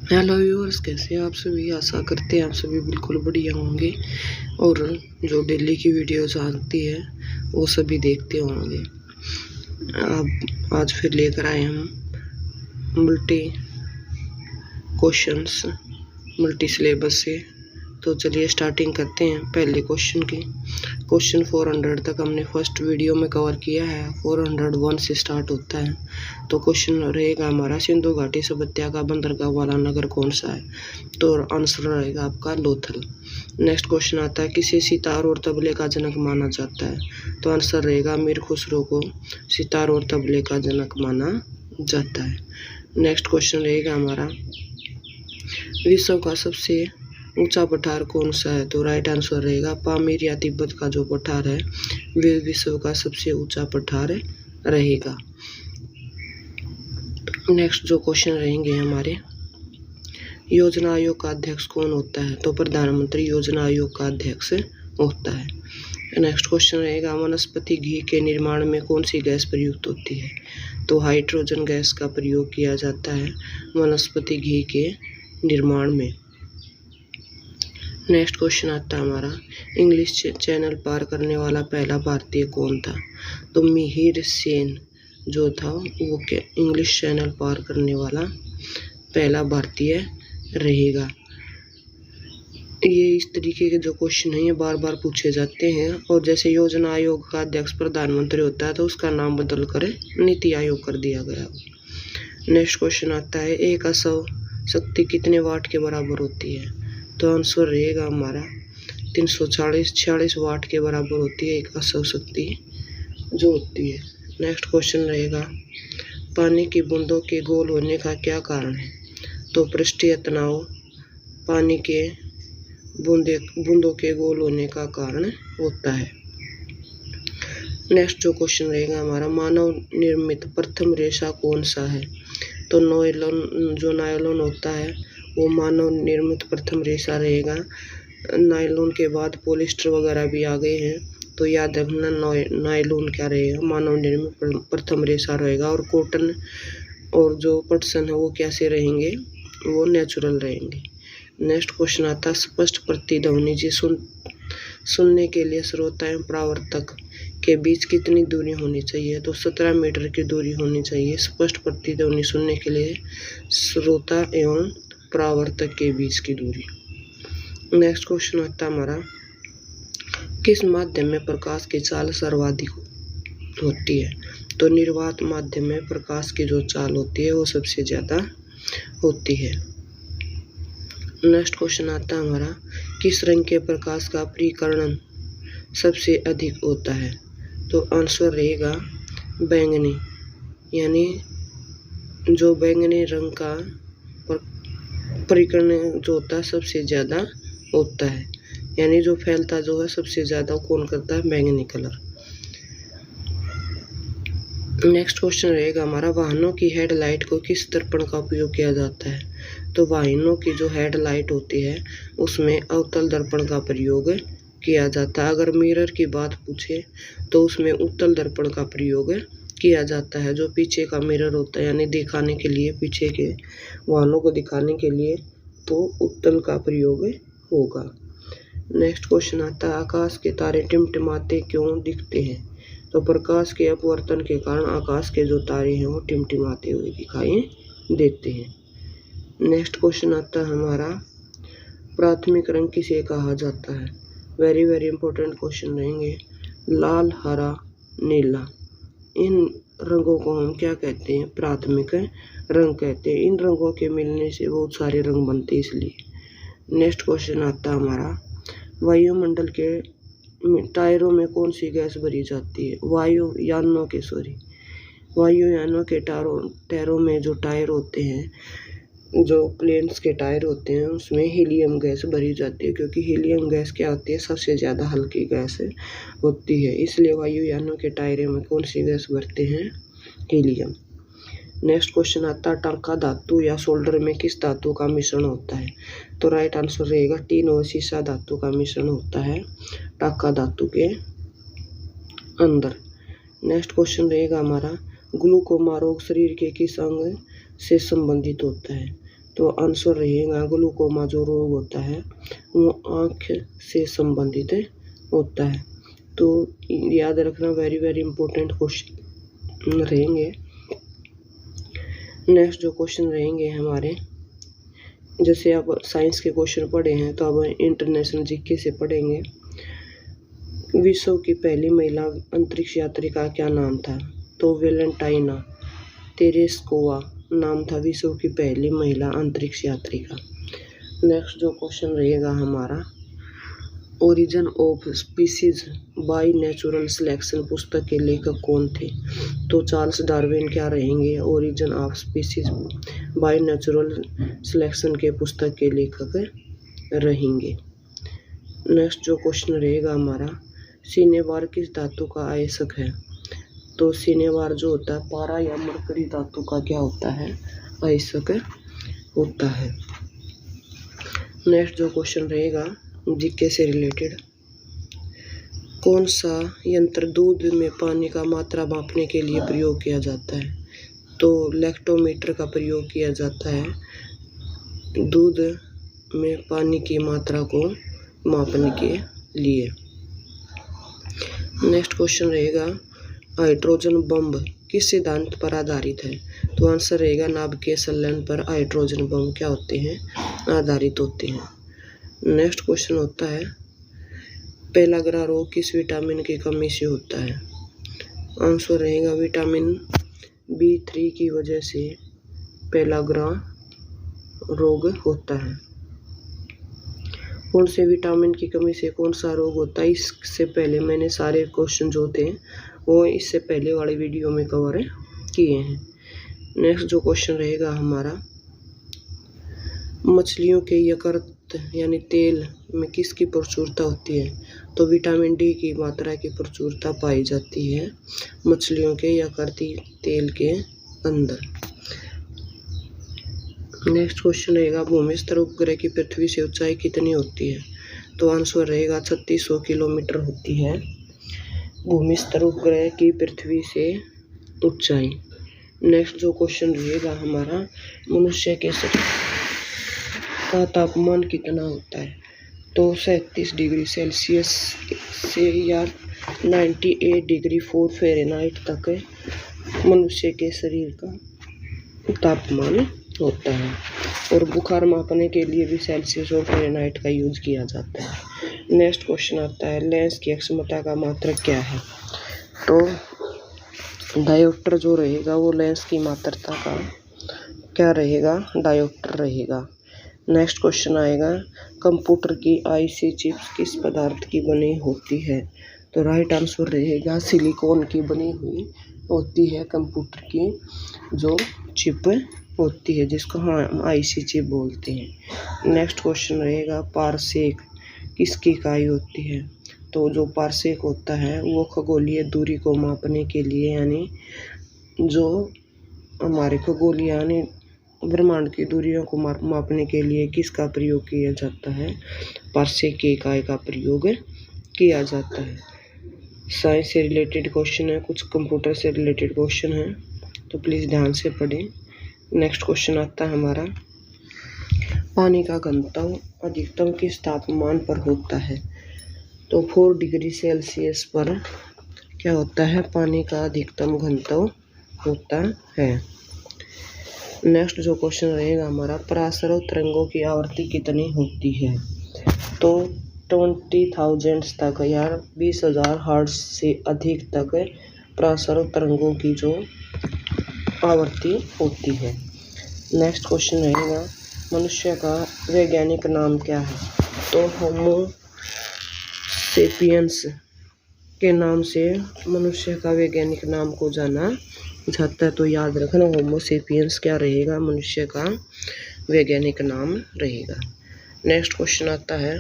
Hello viewers, कैसे हैं आप सभी। आशा करते हैं आप सभी बिल्कुल बढ़िया होंगे और जो डेली की वीडियोस आती है वो सभी देखते होंगे। अब आज फिर लेकर आए हम मल्टी क्वेश्चंस मल्टी सिलेबस से। तो चलिए स्टार्टिंग करते हैं पहले क्वेश्चन की। क्वेश्चन 400 तक हमने फर्स्ट वीडियो में कवर किया है। 401 से स्टार्ट होता है। तो क्वेश्चन रहेगा हमारा, सिंधु घाटी सभ्यता का बंदरगाह वाला नगर कौन सा है। तो आंसर रहेगा आपका लोथल। नेक्स्ट क्वेश्चन आता है, किसे सितार और तबले का जनक माना जाता है। तो आंसर रहेगा मीर खुसरो को सितार और तबले का जनक माना जाता है। नेक्स्ट क्वेश्चन रहेगा हमारा, विश्व का सबसे ऊंचा पठार कौन सा है। तो राइट आंसर रहेगा पामीर या तिब्बत का जो पठार है वे विश्व का सबसे ऊंचा पठार रहेगा। नेक्स्ट जो क्वेश्चन रहेंगे हमारे, योजना आयोग का अध्यक्ष कौन होता है। तो प्रधानमंत्री योजना आयोग का अध्यक्ष होता है। नेक्स्ट क्वेश्चन रहेगा, वनस्पति घी के निर्माण में कौन सी गैस प्रयुक्त होती है। तो हाइड्रोजन गैस का प्रयोग किया जाता है वनस्पति घी के निर्माण में। नेक्स्ट क्वेश्चन आता है हमारा, इंग्लिश चैनल पार करने वाला पहला भारतीय कौन था। तो मिहिर सेन जो था वो क्या इंग्लिश चैनल पार करने वाला पहला भारतीय रहेगा। ये इस तरीके के जो क्वेश्चन हैं ये बार बार पूछे जाते हैं। और जैसे योजना आयोग का अध्यक्ष प्रधानमंत्री होता है तो उसका नाम बदल कर नीति आयोग कर दिया गया। नेक्स्ट क्वेश्चन आता है, एक असौ शक्ति कितने वाट के बराबर होती है। तो आंसर रहेगा हमारा 346 वाट के बराबर होती है एक असौ शक्ति जो होती है। नेक्स्ट क्वेश्चन रहेगा, पानी की बूंदों के गोल होने का क्या कारण है। तो पृष्ठीय तनाव पानी के बूंदों के गोल होने का कारण होता है। नेक्स्ट जो क्वेश्चन रहेगा हमारा, मानव निर्मित प्रथम रेशा कौन सा है। तो नायलॉन होता है वो मानव निर्मित प्रथम रेशा रहेगा। नायलॉन के बाद पॉलिस्टर वगैरह भी आ गए हैं, तो याद रखना नायलॉन क्या रहेगा, मानव निर्मित प्रथम रेशा रहेगा। और कॉटन और जो पटसन है वो कैसे रहेंगे, वो नेचुरल रहेंगे। नेक्स्ट क्वेश्चन आता है, स्पष्ट प्रतिध्वनि जी सुनने के लिए श्रोता एवं परावर्तक के बीच कितनी दूरी होनी चाहिए। तो 17 मीटर की दूरी होनी चाहिए स्पष्ट प्रतिध्वनि सुनने के लिए श्रोता एवं परावर्तक के बीच की दूरी। नेक्स्ट क्वेश्चन आता है हमारा, किस माध्यम में प्रकाश की चाल सर्वाधिक होती है। तो निर्वात माध्यम में प्रकाश की जो चाल होती है वो सबसे ज़्यादा होती है। नेक्स्ट क्वेश्चन आता है हमारा, किस रंग के प्रकाश का परावर्तन सबसे अधिक होता है। तो आंसर रहेगा बैंगनी, यानी जो बैंगनी रंग का परावर्तन जो होता है सबसे ज़्यादा होता है, यानी जो फैलता जो है सबसे ज़्यादा कौन करता है, बैंगनी कलर। नेक्स्ट क्वेश्चन रहेगा हमारा, वाहनों की हेडलाइट को किस दर्पण का उपयोग किया जाता है। तो वाहनों की जो हेडलाइट होती है उसमें अवतल दर्पण का प्रयोग किया जाता है। अगर मिरर की बात पूछे तो उसमें उत्तल दर्पण का प्रयोग किया जाता है। जो पीछे का मिरर होता है यानी दिखाने के लिए, पीछे के वाहनों को दिखाने के लिए, तो उत्तल का प्रयोग होगा। नेक्स्ट क्वेश्चन आता है, आकाश के तारे टिमटिमाते क्यों दिखते हैं। तो प्रकाश के अपवर्तन के कारण आकाश के जो तारे हैं वो टिमटिमाते हुए दिखाई देते हैं। नेक्स्ट क्वेश्चन आता है हमारा, प्राथमिक रंग किसे कहा जाता है। वेरी वेरी इंपॉर्टेंट क्वेश्चन रहेंगे। लाल, हरा, नीला, इन रंगों को हम क्या कहते हैं, प्राथमिक रंग कहते हैं। इन रंगों के मिलने से बहुत सारे रंग बनते हैं इसलिए। नेक्स्ट क्वेश्चन आता है हमारा, वायुमंडल के टायरों में कौन सी गैस भरी जाती है। वायुयानों के टायरों में जो टायर होते हैं, जो प्लेन्स के टायर होते हैं उसमें हीलियम गैस भरी जाती है, क्योंकि हीलियम गैस क्या होती है, सबसे ज़्यादा हल्की गैस होती है। इसलिए वायुयानों के टायरों में कौन सी गैस भरते हैं, हीलियम। नेक्स्ट क्वेश्चन आता है, टांका धातु या सोल्डर में किस धातु का मिश्रण होता है। तो राइट आंसर रहेगा टीन और सीसा धातु का मिश्रण होता है टांका धातु के अंदर। नेक्स्ट क्वेश्चन रहेगा हमारा, ग्लूकोमा रोग शरीर के किस अंग से संबंधित होता है। तो आंसर रहेगा ग्लूकोमा जो रोग होता है वो आँख से संबंधित होता है। तो याद रखना, वेरी वेरी इंपॉर्टेंट क्वेश्चन रहेंगे। नेक्स्ट जो क्वेश्चन रहेंगे हमारे, जैसे आप साइंस के क्वेश्चन पढ़े हैं तो अब इंटरनेशनल जीके से पढ़ेंगे। विश्व की पहली महिला अंतरिक्ष यात्री का क्या नाम था? तो वेलेंटाइना तेरेस्कोवा नाम था विश्व की पहली महिला अंतरिक्ष यात्री का। नेक्स्ट जो क्वेश्चन रहेगा हमारा, origin of species by natural selection पुस्तक के लेखक कौन थे? तो चार्ल्स डार्विन क्या रहेंगे origin of species by natural selection के पुस्तक के लेखक रहेंगे। नेक्स्ट जो क्वेश्चन रहेगा हमारा, सिनेबार किस धातु का आयसक है? तो सिनेबार जो होता है पारा या मरकरी धातु का क्या होता है? आयसक होता है। नेक्स्ट जो क्वेश्चन रहेगा जीके से रिलेटेड, कौन सा यंत्र दूध में पानी का मात्रा मापने के लिए प्रयोग किया जाता है? तो लैक्टोमीटर का प्रयोग किया जाता है दूध में पानी की मात्रा को मापने के लिए। नेक्स्ट क्वेश्चन रहेगा, हाइड्रोजन बम किस सिद्धांत पर आधारित है? तो आंसर रहेगा नाभिकीय संलयन पर हाइड्रोजन बम क्या होते हैं? आधारित होते हैं। नेक्स्ट क्वेश्चन होता है, पेलाग्रा रोग किस विटामिन की कमी से होता है? आंसर रहेगा विटामिन B3 की वजह से पेलाग्रा रोग होता है। कौन से विटामिन की कमी से कौन सा रोग होता है? इससे पहले मैंने सारे क्वेश्चन जो थे वो इससे पहले वाले वीडियो में कवर किए हैं। नेक्स्ट जो क्वेश्चन रहेगा हमारा, मछलियों के यकृत यानी तेल में किसकी प्रचुरता होती है? तो विटामिन डी की मात्रा की प्रचुरता पाई जाती है मछलियों के यकृतीय तेल के अंदर। नेक्स्ट क्वेश्चन रहेगा, भूमिस्तर उपग्रह की पृथ्वी से ऊंचाई कितनी होती है? तो आंसर रहेगा 3600 किलोमीटर होती है भूमिस्तर उपग्रह की पृथ्वी से ऊंचाई। नेक्स्ट जो क्वेश्चन रहेगा हमारा, मनुष्य के शरीर का तापमान कितना होता है? तो 37 डिग्री सेल्सियस से या 98 डिग्री 4 फ़ारेनहाइट तक मनुष्य के शरीर का तापमान होता है। और बुखार मापने के लिए भी सेल्सियस और फ़ारेनहाइट का यूज किया जाता है। नेक्स्ट क्वेश्चन आता है, लेंस की अक्षमता का मात्रक क्या है? तो डायोप्टर जो रहेगा वो लेंस की मात्रता का क्या रहेगा? डायोप्टर रहेगा। नेक्स्ट क्वेश्चन आएगा, कंप्यूटर की आईसी चिप्स किस पदार्थ की बनी होती है? तो राइट आंसर रहेगा सिलिकॉन की बनी हुई होती है कंप्यूटर की जो चिप होती है, जिसको हम आईसी चिप बोलते हैं। नेक्स्ट क्वेश्चन रहेगा, पारसेक किसकी इकाई होती है? तो जो पारसेक होता है वो खगोलीय दूरी को मापने के लिए, यानी जो हमारे खगोलीय यानी ब्रह्मांड की दूरियों को मापने के लिए किसका प्रयोग किया जाता है? पारसेक की इकाई का प्रयोग किया जाता है। साइंस से रिलेटेड क्वेश्चन है, कुछ कंप्यूटर से रिलेटेड क्वेश्चन है, तो प्लीज़ ध्यान से पढ़ें। नेक्स्ट क्वेश्चन आता है हमारा, पानी का घनत्व अधिकतम किस तापमान पर होता है? तो 4 डिग्री सेल्सियस पर क्या होता है? पानी का अधिकतम घनत्व होता है। नेक्स्ट जो क्वेश्चन रहेगा हमारा, परासरव तरंगों की आवृत्ति कितनी होती है? तो 20,000 तक या 20,000 हर्ट्ज से अधिक तक परासरव तरंगों की जो आवृत्ति होती है। नेक्स्ट क्वेश्चन रहेगा, मनुष्य का वैज्ञानिक नाम क्या है? तो होमो सेपियंस के नाम से मनुष्य का वैज्ञानिक नाम को जाना जाता है। तो याद रखना, होमो सेपियंस क्या रहेगा? मनुष्य का वैज्ञानिक नाम रहेगा। नेक्स्ट क्वेश्चन आता है,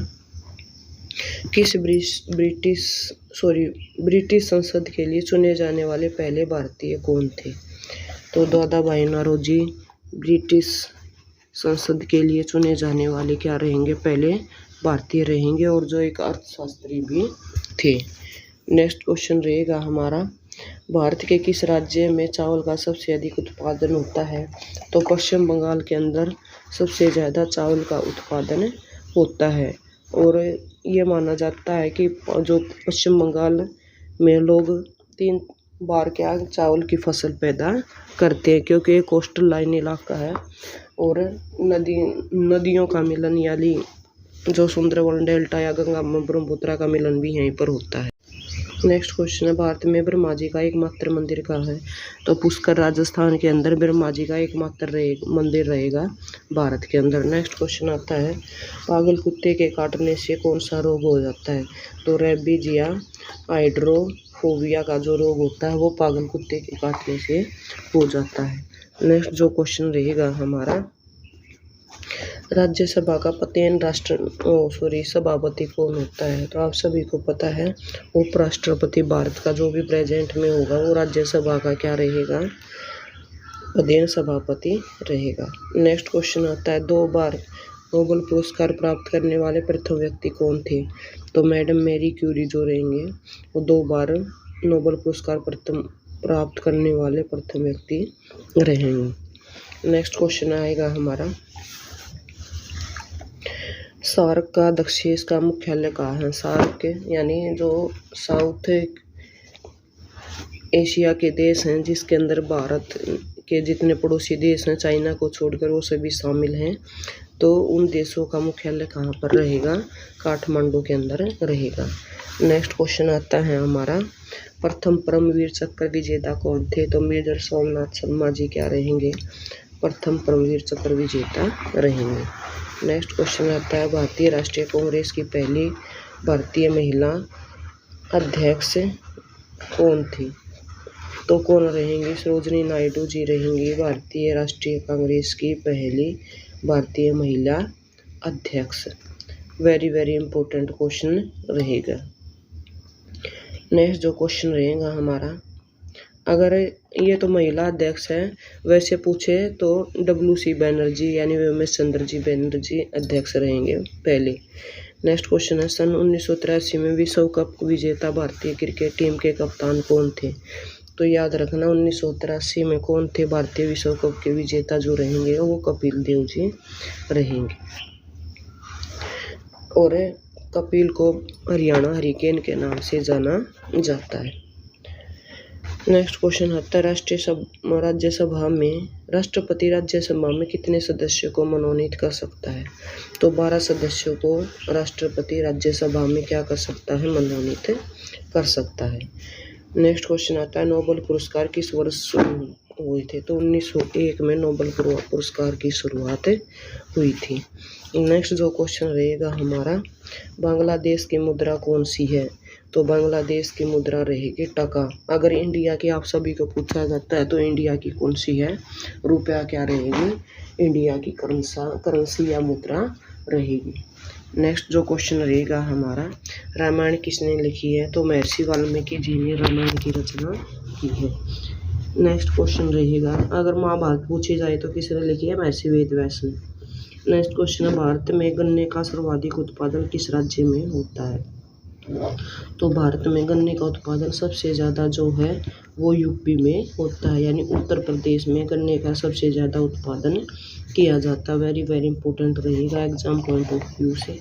किस ब्रिटिश संसद के लिए चुने जाने वाले पहले भारतीय कौन थे? तो दादा भाई नौरोजी ब्रिटिश संसद के लिए चुने जाने वाले क्या रहेंगे? पहले भारतीय रहेंगे, और जो एक अर्थशास्त्री भी थे। नेक्स्ट क्वेश्चन रहेगा हमारा, भारत के किस राज्य में चावल का सबसे अधिक उत्पादन होता है? तो पश्चिम बंगाल के अंदर सबसे ज़्यादा चावल का उत्पादन होता है। और ये माना जाता है कि जो पश्चिम बंगाल में लोग 3 बार क्या चावल की फसल पैदा करते हैं, क्योंकि ये कोस्टल लाइन इलाका है और नदियों का मिलन यानी जो सुंदरवन डेल्टा या गंगा ब्रह्मपुत्र का मिलन भी यहीं पर होता है। नेक्स्ट क्वेश्चन है, भारत में ब्रह्मा जी का एकमात्र मंदिर कहाँ है? तो पुष्कर राजस्थान के अंदर ब्रह्मा जी का एकमात्र मंदिर रहेगा भारत के अंदर। नेक्स्ट क्वेश्चन आता है, पागल कुत्ते के काटने से कौन सा रोग हो जाता है? तो रेबीज या हाइड्रोफोबिया का जो रोग होता है वो पागल कुत्ते के काटने से हो जाता है। नेक्स्ट जो क्वेश्चन रहेगा हमारा, राज्यसभा का सभापति कौन होता है? तो आप सभी को पता है उपराष्ट्रपति भारत का जो भी प्रेजेंट में होगा वो राज्यसभा का क्या रहेगा? अध्ययन सभापति रहेगा। नेक्स्ट क्वेश्चन आता है, 2 बार नोबेल पुरस्कार प्राप्त करने वाले प्रथम व्यक्ति कौन थे? तो मैडम मैरी क्यूरी जो रहेंगे वो 2 बार नोबेल पुरस्कार प्राप्त करने वाले प्रथम व्यक्ति रहेंगे। नेक्स्ट क्वेश्चन आएगा हमारा, सार्क का दक्षिण का मुख्यालय कहाँ है? सार्क यानी जो साउथ एशिया के देश हैं जिसके अंदर भारत के जितने पड़ोसी देश हैं चाइना को छोड़कर वो सभी शामिल हैं, तो उन देशों का मुख्यालय कहाँ पर रहेगा? काठमांडू के अंदर रहेगा। नेक्स्ट क्वेश्चन आता है हमारा, प्रथम परमवीर चक्र विजेता कौन थे? तो मेजर सोमनाथ शर्मा जी क्या रहेंगे? प्रथम परमवीर चक्र विजेता रहेंगे। नेक्स्ट क्वेश्चन आता है, भारतीय राष्ट्रीय कांग्रेस की पहली भारतीय महिला अध्यक्ष कौन थी? तो कौन रहेंगी? सरोजिनी नायडू जी रहेंगी भारतीय राष्ट्रीय कांग्रेस की पहली भारतीय महिला अध्यक्ष। वेरी वेरी इंपॉर्टेंट क्वेश्चन रहेगा। नेक्स्ट जो क्वेश्चन रहेगा हमारा, अगर ये तो महिला अध्यक्ष है, वैसे पूछे तो WC बनर्जी यानी उमेश चंद्र जी बनर्जी अध्यक्ष रहेंगे पहले। नेक्स्ट क्वेश्चन है, सन 1983 में विश्व कप विजेता भारतीय क्रिकेट टीम के कप्तान कौन थे? तो याद रखना 1983 में कौन थे भारतीय विश्व कप के विजेता जो रहेंगे वो कपिल देव जी रहेंगे। और कपिल को हरियाणा हरिकेन के नाम से जाना जाता है। नेक्स्ट क्वेश्चन आता है, राष्ट्रपति राज्यसभा में कितने सदस्यों को मनोनीत कर सकता है? तो 12 सदस्यों को राष्ट्रपति राज्यसभा में क्या कर सकता है? मनोनीत कर सकता है। नेक्स्ट क्वेश्चन आता है, नोबेल पुरस्कार किस वर्ष हुए थे? तो 1901 में नोबेल पुरस्कार की शुरुआत हुई थी। नेक्स्ट जो क्वेश्चन रहेगा हमारा, बांग्लादेश की मुद्रा कौन सी है? तो बांग्लादेश की मुद्रा रहेगी टका। अगर इंडिया की आप सभी को पूछा जाता है तो इंडिया की कौन सी है? रुपया क्या रहेगी? इंडिया की करेंसी या मुद्रा रहेगी। नेक्स्ट जो क्वेश्चन रहेगा हमारा, रामायण किसने लिखी है? तो महर्षि वाल्मीकि जी ने रामायण की रचना की है। नेक्स्ट क्वेश्चन रहेगा, अगर महाभारत पूछी जाए तो किसने लिखी है? महर्षि वेदव्यास ने। नेक्स्ट क्वेश्चन है, भारत में गन्ने का सर्वाधिक उत्पादन किस राज्य में होता है? तो भारत में गन्ने का उत्पादन सबसे ज़्यादा जो है वो यूपी में होता है, यानी उत्तर प्रदेश में गन्ने का सबसे ज़्यादा उत्पादन किया जाता है। वेरी वेरी इंपॉर्टेंट रहेगा एग्जाम पॉइंट ऑफ व्यू से।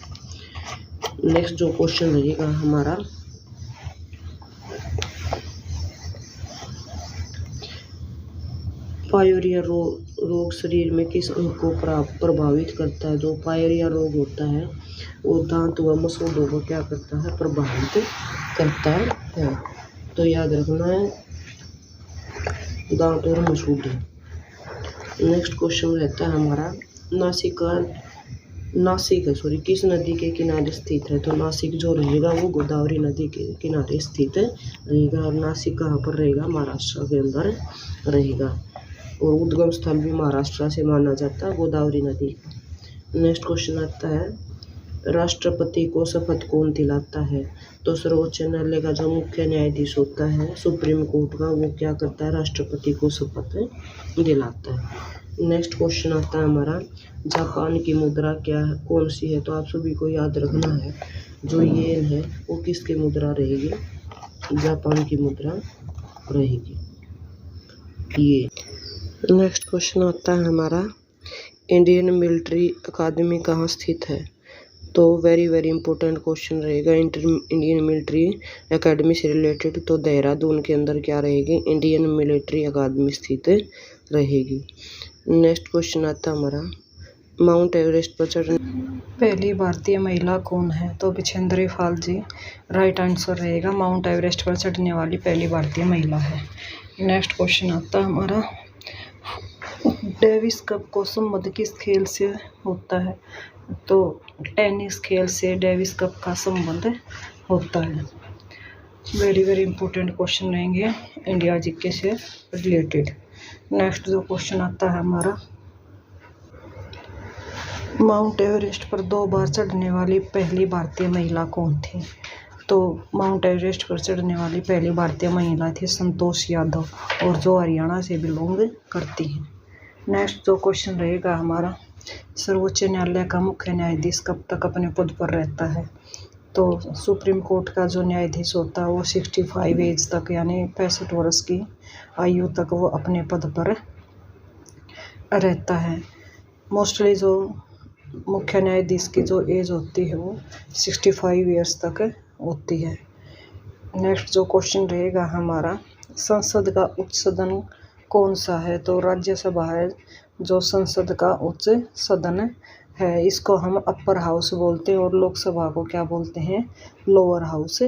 नेक्स्ट जो क्वेश्चन रहेगा हमारा, पायरिया रोग शरीर में किस अंग को प्रभावित करता है? जो पायरिया रोग होता है वो दांत व मसूड़ों को क्या करता है? प्रभावित करता है। तो याद रखना है दांत और मसूड़े। नेक्स्ट क्वेश्चन रहता है हमारा, नासिक किस नदी के किनारे स्थित है? तो नासिक जो रहेगा वो गोदावरी नदी के किनारे स्थित रहेगा। और नासिक कहाँ पर रहेगा? महाराष्ट्र के अंदर रहेगा और उद्गम स्थल भी महाराष्ट्र से माना जाता है गोदावरी नदी का। नेक्स्ट क्वेश्चन आता है, राष्ट्रपति को शपथ कौन दिलाता है? तो सर्वोच्च न्यायालय का जो मुख्य न्यायाधीश होता है सुप्रीम कोर्ट का, वो क्या करता है? राष्ट्रपति को शपथ दिलाता है। नेक्स्ट क्वेश्चन आता है हमारा, जापान की मुद्रा कौन सी है? तो आप सभी को याद रखना है जो येन है वो किसकी मुद्रा रहेगी? जापान की मुद्रा रहेगी ये। नेक्स्ट क्वेश्चन आता है हमारा, इंडियन मिलिट्री अकादमी कहाँ स्थित है? तो वेरी वेरी इंपॉर्टेंट क्वेश्चन रहेगा इंडियन मिलिट्री एकेडमी से रिलेटेड। तो देहरादून के अंदर क्या रहेगी? इंडियन मिलिट्री अकादमी स्थित रहेगी। नेक्स्ट क्वेश्चन आता है हमारा, माउंट एवरेस्ट पर चढ़ने पहली भारतीय महिला कौन है? तो बिछेंद्री पाल जी राइट आंसर रहेगा। माउंट एवरेस्ट पर चढ़ने वाली पहली भारतीय महिला है। नेक्स्ट क्वेश्चन आता है हमारा, डेविस कप को संबंध किस खेल से होता है? तो टेनिस खेल से डेविस कप का संबंध होता है। वेरी वेरी इंपॉर्टेंट क्वेश्चन रहेंगे इंडिया जीके से रिलेटेड। नेक्स्ट जो क्वेश्चन आता है हमारा, माउंट एवरेस्ट पर 2 बार चढ़ने वाली पहली भारतीय महिला कौन थी? तो माउंट एवरेस्ट पर चढ़ने वाली पहली भारतीय महिला थी संतोष यादव, और जो हरियाणा से बिलोंग करती हैं। नेक्स्ट जो क्वेश्चन रहेगा हमारा, सर्वोच्च न्यायालय का मुख्य न्यायाधीश कब तक अपने पद पर रहता है? तो सुप्रीम कोर्ट का जो न्यायाधीश होता है वो 65 एज तक, यानी 65 वर्ष की आयु तक वो अपने पद पर रहता है। मोस्टली जो मुख्य न्यायाधीश की जो एज होती है वो 65 ईयर्स तक होती है। नेक्स्ट जो क्वेश्चन रहेगा हमारा, संसद का उच्च सदन कौन सा है? तो राज्यसभा है जो संसद का उच्च सदन है। इसको हम अपर हाउस बोलते हैं, और लोकसभा को क्या बोलते हैं? लोअर हाउस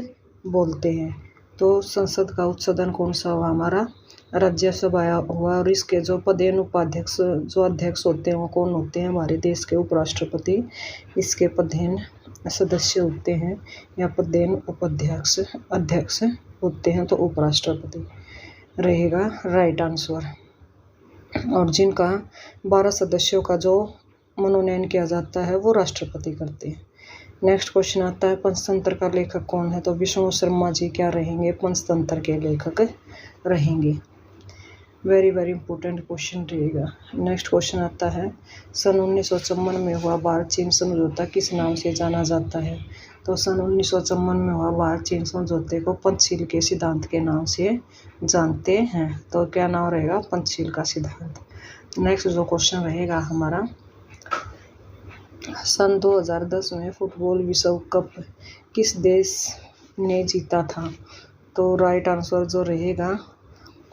बोलते हैं। तो संसद का उच्च सदन कौन सा हुआ? हमारा राज्यसभा हुआ। और इसके जो पदेन उपाध्यक्ष जो अध्यक्ष होते हैं वो कौन होते हैं? हमारे देश के उपराष्ट्रपति इसके पदेन सदस्य होते हैं, या पदेन उपाध्यक्ष अध्यक्ष होते हैं, तो उपराष्ट्रपति रहेगा राइट आंसर। और जिनका 12 सदस्यों का जो मनोनयन किया जाता है वो राष्ट्रपति करते हैं। नेक्स्ट क्वेश्चन आता है, पंचतंत्र का लेखक कौन है? तो विष्णु शर्मा जी क्या रहेंगे? पंचतंत्र के लेखक रहेंगे। वेरी वेरी इंपॉर्टेंट क्वेश्चन रहेगा। नेक्स्ट क्वेश्चन आता है, सन 1954 में हुआ भारत चीन समझौता किस नाम से जाना जाता है? तो सन 1954 में हुआ भारत चीन समझौते को पंचशील के सिद्धांत के नाम से जानते हैं। तो क्या नाम रहेगा? पंचशील का सिद्धांत। नेक्स्ट जो क्वेश्चन रहेगा हमारा, सन 2010 में फुटबॉल विश्व कप किस देश ने जीता था? तो राइट आंसर जो रहेगा,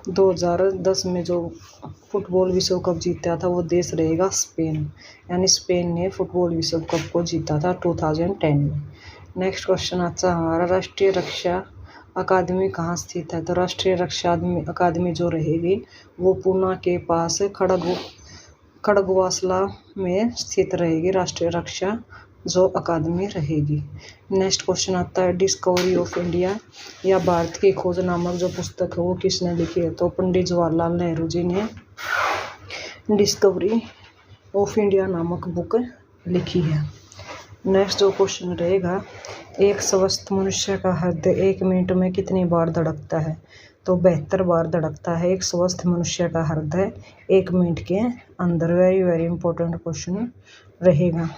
2010 में जो फुटबॉल विश्व कप जीता था वो देश रहेगा स्पेन, यानी स्पेन ने फुटबॉल विश्व कप को जीता था 2010 में। नेक्स्ट क्वेश्चन आता है हमारा, राष्ट्रीय रक्षा अकादमी कहाँ स्थित है? तो राष्ट्रीय रक्षा अकादमी जो रहेगी वो पूना के पास खड़गवासला में स्थित रहेगी। राष्ट्रीय रक्षा जो अकादमी रहेगी। नेक्स्ट क्वेश्चन आता है, डिस्कवरी ऑफ इंडिया या भारत की खोज नामक जो पुस्तक है वो किसने लिखी है? तो पंडित जवाहरलाल नेहरू जी ने डिस्कवरी ऑफ इंडिया नामक बुक लिखी है। नेक्स्ट जो क्वेश्चन रहेगा, एक स्वस्थ मनुष्य का हृदय 1 मिनट में कितनी बार धड़कता है? तो 72 बार धड़कता है एक स्वस्थ मनुष्य का हृदय 1 मिनट के अंदर। वेरी वेरी इंपॉर्टेंट क्वेश्चन रहेगा।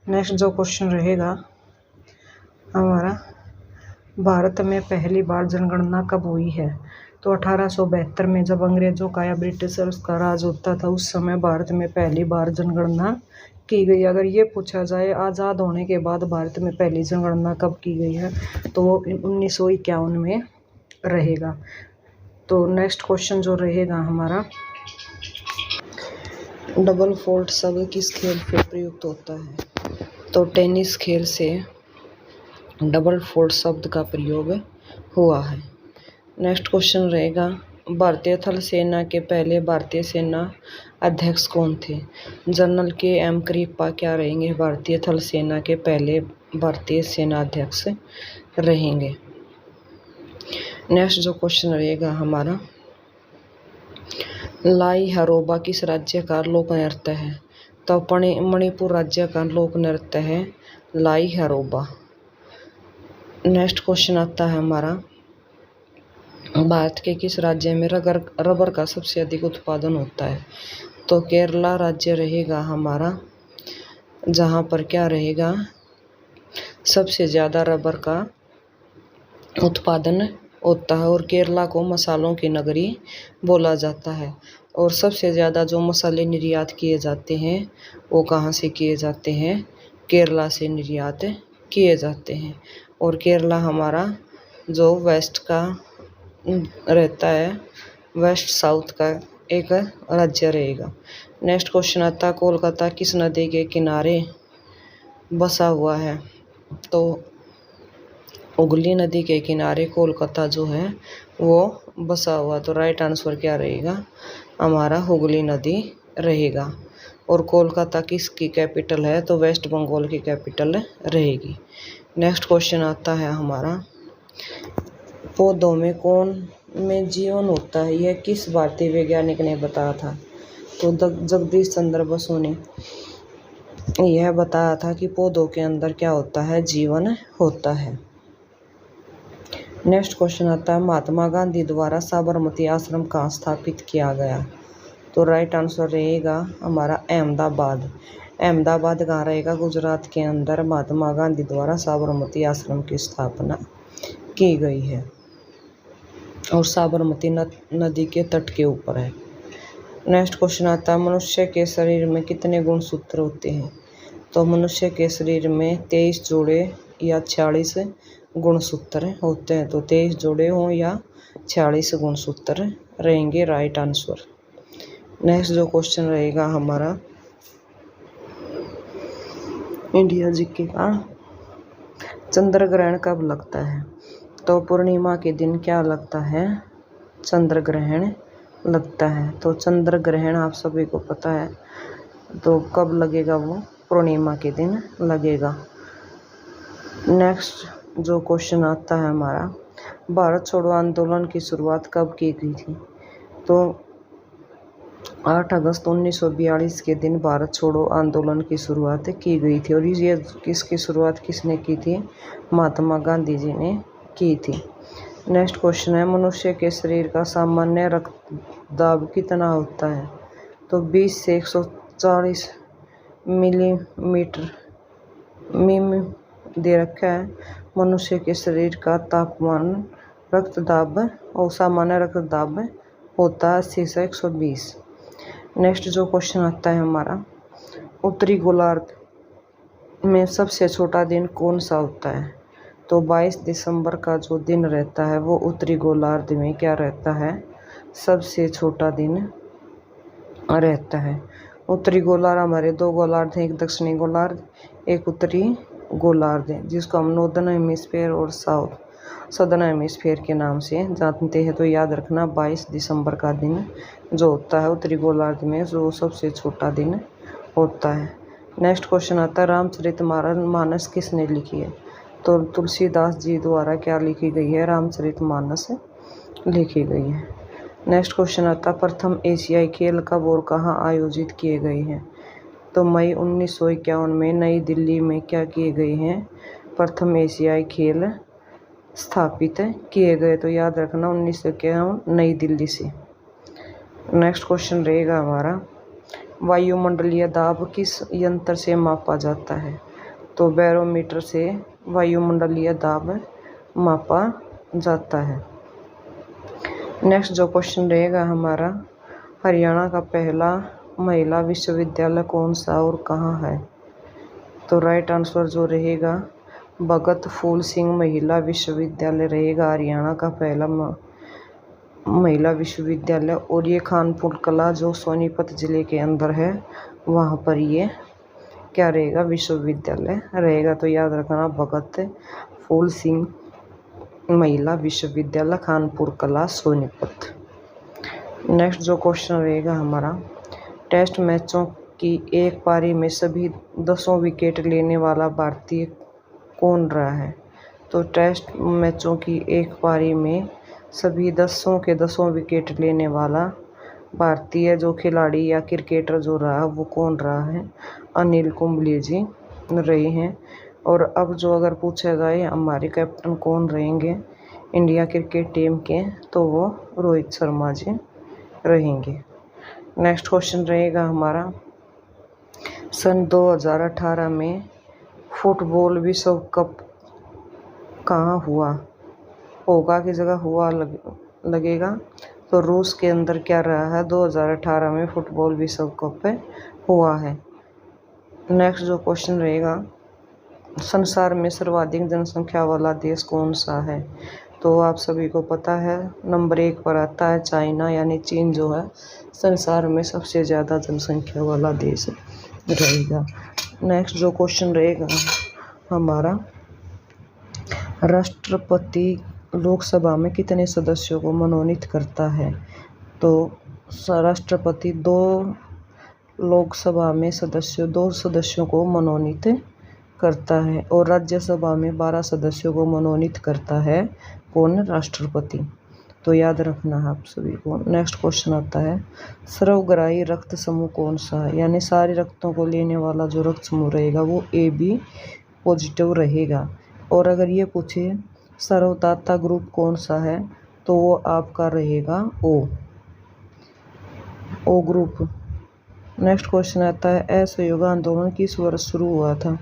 नेक्स्ट जो क्वेश्चन रहेगा हमारा, भारत में पहली बार जनगणना कब हुई है? तो 1872 में जब अंग्रेजों का या ब्रिटिशर्स का राज होता था उस समय भारत में पहली बार जनगणना की गई। अगर ये पूछा जाए आज़ाद होने के बाद भारत में पहली जनगणना कब की गई है तो वो 1951 में रहेगा। तो नेक्स्ट क्वेश्चन जो रहेगा हमारा, डबल फोल्ड शब्द किस खेल पे प्रयुक्त होता है? तो टेनिस खेल से डबल फोल्ड शब्द का प्रयोग हुआ है। नेक्स्ट क्वेश्चन रहेगा, भारतीय थल सेना के पहले भारतीय सेना अध्यक्ष कौन थे? General KM. कृपा क्या रहेंगे? भारतीय थल सेना के पहले भारतीय सेना अध्यक्ष रहेंगे। नेक्स्ट जो क्वेश्चन रहेगा हमारा, लाई हरोबा किस राज्य का लोक नृत्य है? तो मणिपुर राज्य का लोक नृत्य है लाई हरोबा। नेक्स्ट क्वेश्चन आता है हमारा, भारत के किस राज्य में रबर का सबसे अधिक उत्पादन होता है? तो केरला राज्य रहेगा हमारा, जहाँ पर क्या रहेगा सबसे ज़्यादा रबर का उत्पादन होता है। और केरला को मसालों की नगरी बोला जाता है। और सबसे ज़्यादा जो मसाले निर्यात किए जाते हैं वो कहाँ से किए जाते हैं? केरला से निर्यात किए जाते हैं। और केरला हमारा जो वेस्ट का रहता है, वेस्ट साउथ का एक राज्य रहेगा। नेक्स्ट क्वेश्चन आता है, कोलकाता किस नदी के किनारे बसा हुआ है? तो हुगली नदी के किनारे कोलकाता जो है वो बसा हुआ। तो राइट आंसर क्या रहेगा? हमारा हुगली नदी रहेगा। और कोलकाता किसकी कैपिटल है? तो वेस्ट बंगाल की कैपिटल रहेगी। नेक्स्ट क्वेश्चन आता है हमारा, पौधों में कौन में जीवन होता है? यह किस भारतीय वैज्ञानिक ने बताया था? तो जगदीश चंद्र बसु ने यह बताया था कि पौधों के अंदर क्या होता है? जीवन होता है। नेक्स्ट क्वेश्चन आता है, महात्मा गांधी द्वारा साबरमती आश्रम कहाँ स्थापित किया गया? तो राइट आंसर रहेगा हमारा अहमदाबाद। अहमदाबाद कहाँ रहेगा? गुजरात के अंदर महात्मा गांधी द्वारा साबरमती आश्रम की स्थापना की गई है और साबरमती नदी के तट के ऊपर है। नेक्स्ट क्वेश्चन आता है, मनुष्य के शरीर में कितने गुणसूत्र होते हैं? तो मनुष्य के शरीर में 23 जोड़े या 46 गुणसूत्र होते हैं। तो 23 जोड़े हों या 46 गुणसूत्र रहेंगे राइट आंसर। नेक्स्ट जो क्वेश्चन रहेगा हमारा, इंडिया जीके का, चंद्र ग्रहण कब लगता है? तो पूर्णिमा के दिन क्या लगता है? चंद्र ग्रहण लगता है। तो चंद्र ग्रहण आप सभी को पता है, तो कब लगेगा? वो पूर्णिमा के दिन लगेगा। नेक्स्ट जो क्वेश्चन आता है हमारा, भारत छोड़ो आंदोलन की शुरुआत कब की गई थी? तो 8 अगस्त 1942 के दिन भारत छोड़ो आंदोलन की शुरुआत की गई थी। और ये किसकी शुरुआत किसने की थी? महात्मा गांधी जी ने की थी। नेक्स्ट क्वेश्चन है, मनुष्य के शरीर का सामान्य रक्तदाब कितना होता है? तो 20 से 140 मिलीमीटर दे रखा है। मनुष्य के शरीर का तापमान रक्तदाब और सामान्य रक्तदाब होता है 80 से 120। नेक्स्ट जो क्वेश्चन आता है हमारा, उत्तरी गोलार्ध में सबसे छोटा दिन कौन सा होता है? तो 22 दिसंबर का जो दिन रहता है वो उत्तरी गोलार्ध में क्या रहता है? सबसे छोटा दिन रहता है। उत्तरी गोलार्ध हमारे 2 गोलार्ध हैं, एक दक्षिणी गोलार्ध, एक उत्तरी गोलार्ध है, जिसको हम नॉर्दर्न हेमिस्फीयर और सदर्न हेमिस्फीयर के नाम से जानते हैं। तो याद रखना 22 दिसंबर का दिन जो होता है उत्तरी गोलार्ध में जो सबसे छोटा दिन होता है। नेक्स्ट क्वेश्चन आता है, रामचरितमानस किसने लिखी है? तो तुलसीदास जी द्वारा क्या लिखी गई है? रामचरितमानस लिखी गई है। नेक्स्ट क्वेश्चन आता है, प्रथम एशियाई खेल कब और कहाँ आयोजित किए गए हैं? तो मई 1951 में नई दिल्ली में क्या किए गए हैं? प्रथम एशियाई खेल स्थापित किए गए। तो याद रखना 1951 नई दिल्ली से। नेक्स्ट क्वेश्चन रहेगा हमारा, वायुमंडलीय दाब किस यंत्र से मापा जाता है? तो बैरोमीटर से वायुमंडलीय दाब मापा जाता है। नेक्स्ट जो क्वेश्चन रहेगा हमारा, हरियाणा का पहला महिला विश्वविद्यालय कौन सा और कहाँ है? तो राइट आंसर जो रहेगा भगत फूल सिंह महिला विश्वविद्यालय रहेगा हरियाणा का पहला महिला विश्वविद्यालय। और ये खानपुर कला जो सोनीपत जिले के अंदर है वहाँ पर ये क्या रहेगा? विश्वविद्यालय रहेगा। तो याद रखना भगत फूल सिंह महिला विश्वविद्यालय खानपुर कला सोनीपत। नेक्स्ट जो क्वेश्चन रहेगा हमारा, टेस्ट मैचों की एक पारी में सभी 10 विकेट लेने वाला भारतीय कौन रहा है? तो टेस्ट मैचों की एक पारी में सभी 10 विकेट लेने वाला भारतीय जो खिलाड़ी या क्रिकेटर जो रहा वो कौन रहा है? अनिल कुंबले जी रहे हैं। और अब जो अगर पूछा जाए हमारे कैप्टन कौन रहेंगे इंडिया क्रिकेट टीम के, तो वो रोहित शर्मा जी रहेंगे। नेक्स्ट क्वेश्चन रहेगा हमारा, सन 2018 में फुटबॉल विश्व कप कहाँ हुआ? होगा की जगह हुआ लगेगा? तो रूस के अंदर क्या रहा है, 2018 में फुटबॉल विश्व कप हुआ है। नेक्स्ट जो क्वेश्चन रहेगा, संसार में सर्वाधिक जनसंख्या वाला देश कौन सा है? तो आप सभी को पता है, नंबर 1 पर आता है चाइना, यानी चीन जो है संसार में सबसे ज़्यादा जनसंख्या वाला देश रहेगा। नेक्स्ट जो क्वेश्चन रहेगा हमारा, राष्ट्रपति लोकसभा में कितने सदस्यों को मनोनीत करता है? तो राष्ट्रपति लोकसभा में दो सदस्यों को मनोनीत करता है और राज्यसभा में 12 सदस्यों को मनोनीत करता है। कौन? राष्ट्रपति। तो याद रखना है आप सभी को। नेक्स्ट क्वेश्चन आता है, सर्वग्राही रक्त समूह कौन सा है? यानी सारे रक्तों को लेने वाला जो रक्त समूह रहेगा वो AB पॉजिटिव रहेगा। और अगर ये पूछे सर्वदाता ग्रुप कौन सा है, तो वो आपका रहेगा O ग्रुप। नेक्स्ट क्वेश्चन आता है, असहयोग आंदोलन किस वर्ष शुरू हुआ था?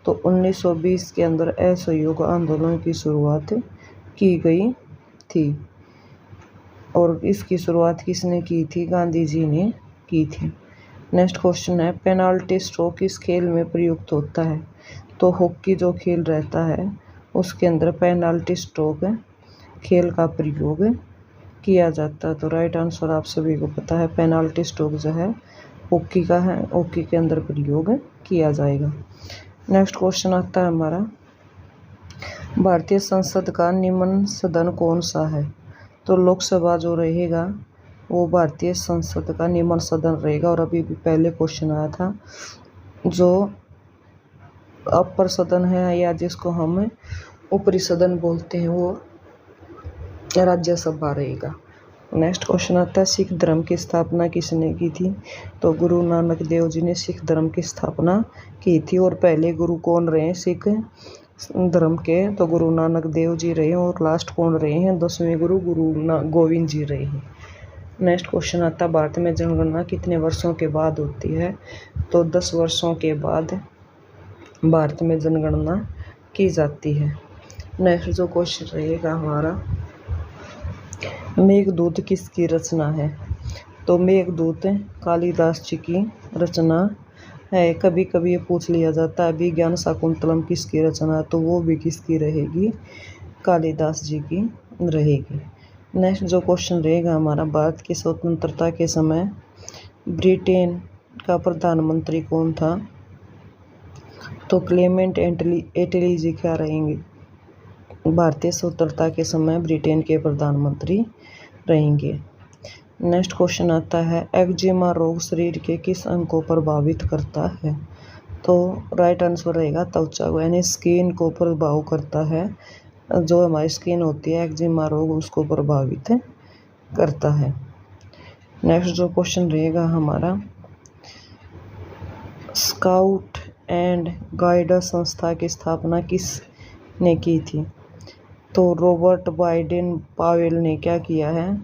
तो 1920 के अंदर असहयोग आंदोलन की शुरुआत की गई थी। और इसकी शुरुआत किसने की थी? गांधी जी ने की थी। नेक्स्ट क्वेश्चन है, पेनाल्टी स्ट्रोक किस खेल में प्रयुक्त होता है? तो हॉकी जो खेल रहता है उसके अंदर पेनाल्टी स्ट्रोक खेल का प्रयोग किया जाता है। तो राइट आंसर आप सभी को पता है, पेनाल्टी स्ट्रोक जो है हॉकी का है, हॉकी के अंदर प्रयोग किया जाएगा। नेक्स्ट क्वेश्चन आता है हमारा, भारतीय संसद का निम्न सदन कौन सा है? तो लोकसभा जो रहेगा वो भारतीय संसद का निम्न सदन रहेगा। और अभी भी पहले क्वेश्चन आया था, जो अपर सदन है या जिसको हम ऊपरी सदन बोलते हैं वो राज्यसभा रहेगा। नेक्स्ट क्वेश्चन आता है, सिख धर्म की स्थापना किसने की थी? तो गुरु नानक देव जी ने सिख धर्म की स्थापना की थी। और पहले गुरु कौन रहे सिख धर्म के? तो गुरु नानक देव जी रहे। और लास्ट कौन रहे हैं? 10वें गुरु गोविंद जी रहे हैं। नेक्स्ट क्वेश्चन आता है, भारत में जनगणना कितने वर्षों के बाद होती है? तो 10 वर्षों के बाद भारत में जनगणना की जाती है। नेक्स्ट जो क्वेश्चन रहेगा हमारा, मेघदूत किसकी रचना है? तो मेघदूत कालिदास जी की रचना है। कभी कभी ये पूछ लिया जाता है, अभिज्ञान शाकुंतलम किसकी रचना है? तो वो भी किसकी रहेगी? कालिदास जी की रहेगी। नेक्स्ट जो क्वेश्चन रहेगा हमारा, भारत की स्वतंत्रता के समय ब्रिटेन का प्रधानमंत्री कौन था? तो क्लेमेंट एटली जी क्या रहेंगे? भारतीय स्वतंत्रता के समय ब्रिटेन के प्रधानमंत्री रहेंगे। नेक्स्ट क्वेश्चन आता है, एक्जिमा रोग शरीर के किस अंग को प्रभावित करता है? तो राइट आंसर रहेगा त्वचा को, यानी स्किन को प्रभाव करता है। जो हमारी स्किन होती है एक्जिमा रोग उसको प्रभावित करता है। नेक्स्ट जो क्वेश्चन रहेगा हमारा, स्काउट एंड गाइड संस्था की स्थापना किसने की थी? तो रॉबर्ट बाइडेन पावेल ने क्या किया है?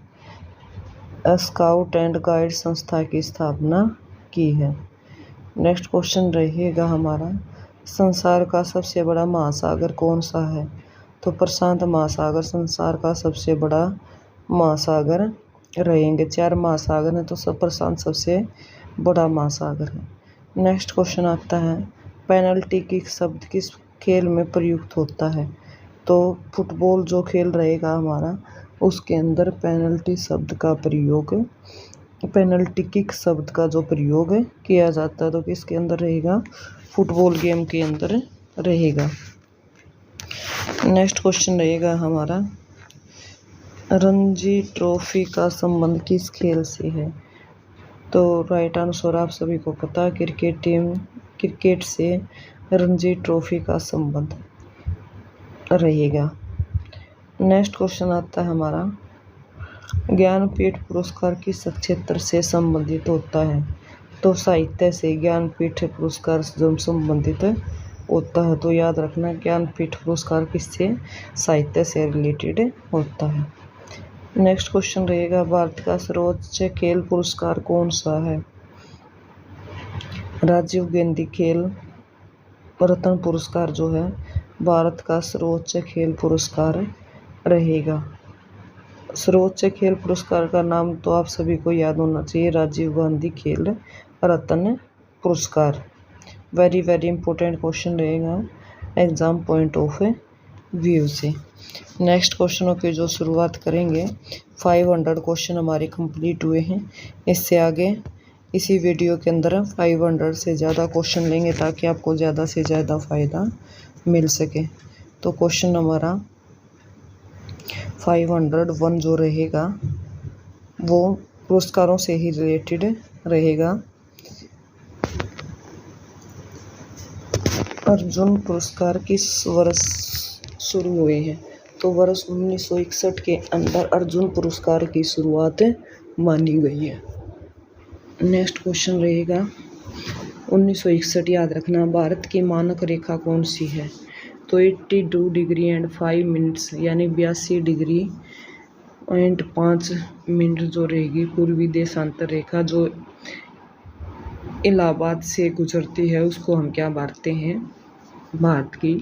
स्काउट एंड गाइड संस्था की स्थापना की है। नेक्स्ट क्वेश्चन रहेगा हमारा, संसार का सबसे बड़ा महासागर कौन सा है? तो प्रशांत महासागर संसार का सबसे बड़ा महासागर रहेंगे। 4 महासागर हैं तो सब प्रशांत सबसे बड़ा महासागर है। नेक्स्ट क्वेश्चन आता है, पेनल्टी किक शब्द किस खेल में प्रयुक्त होता है? तो फुटबॉल जो खेल रहेगा हमारा उसके अंदर पेनल्टी किक शब्द का जो प्रयोग किया जाता है तो किसके अंदर रहेगा? फुटबॉल गेम के अंदर रहेगा। नेक्स्ट क्वेश्चन रहेगा हमारा, रणजी ट्रॉफी का संबंध किस खेल से है? तो राइट आंसर आप सभी को पता है, क्रिकेट से रणजी ट्रॉफी का संबंध रहेगा। नेक्स्ट क्वेश्चन आता है हमारा, ज्ञानपीठ पुरस्कार किस क्षेत्र से संबंधित होता है? तो साहित्य से ज्ञानपीठ पुरस्कार जब संबंधित होता है तो याद रखना ज्ञानपीठ पुरस्कार किससे? साहित्य से रिलेटेड होता है। नेक्स्ट क्वेश्चन रहेगा, भारत का सर्वोच्च खेल पुरस्कार कौन सा है? राजीव गांधी खेल रत्न पुरस्कार जो है भारत का सर्वोच्च खेल पुरस्कार रहेगा। सर्वोच्च खेल पुरस्कार का नाम तो आप सभी को याद होना चाहिए, राजीव गांधी खेल रत्न पुरस्कार। वेरी वेरी इंपॉर्टेंट क्वेश्चन रहेगा एग्जाम पॉइंट ऑफ व्यू से। नेक्स्ट क्वेश्चनों की जो शुरुआत करेंगे, 500 क्वेश्चन हमारे कंप्लीट हुए हैं। इससे आगे इसी वीडियो के अंदर 500 से ज़्यादा क्वेश्चन लेंगे ताकि आपको ज़्यादा से ज़्यादा फ़ायदा मिल सके। तो क्वेश्चन हमारा 501 जो रहेगा वो पुरस्कारों से ही रिलेटेड रहेगा। अर्जुन पुरस्कार किस वर्ष शुरू हुए हैं? तो वर्ष 1961 के अंदर अर्जुन पुरस्कार की शुरुआत मानी गई है। नेक्स्ट क्वेश्चन रहेगा 1961, याद रखना। भारत की मानक रेखा कौन सी है? तो 82 डिग्री एंड 5 मिनट्स यानी 82 डिग्री एंड 5 मिनट जो रहेगी पूर्वी देशांतर रेखा जो इलाहाबाद से गुजरती है उसको हम क्या मानते हैं? भारत की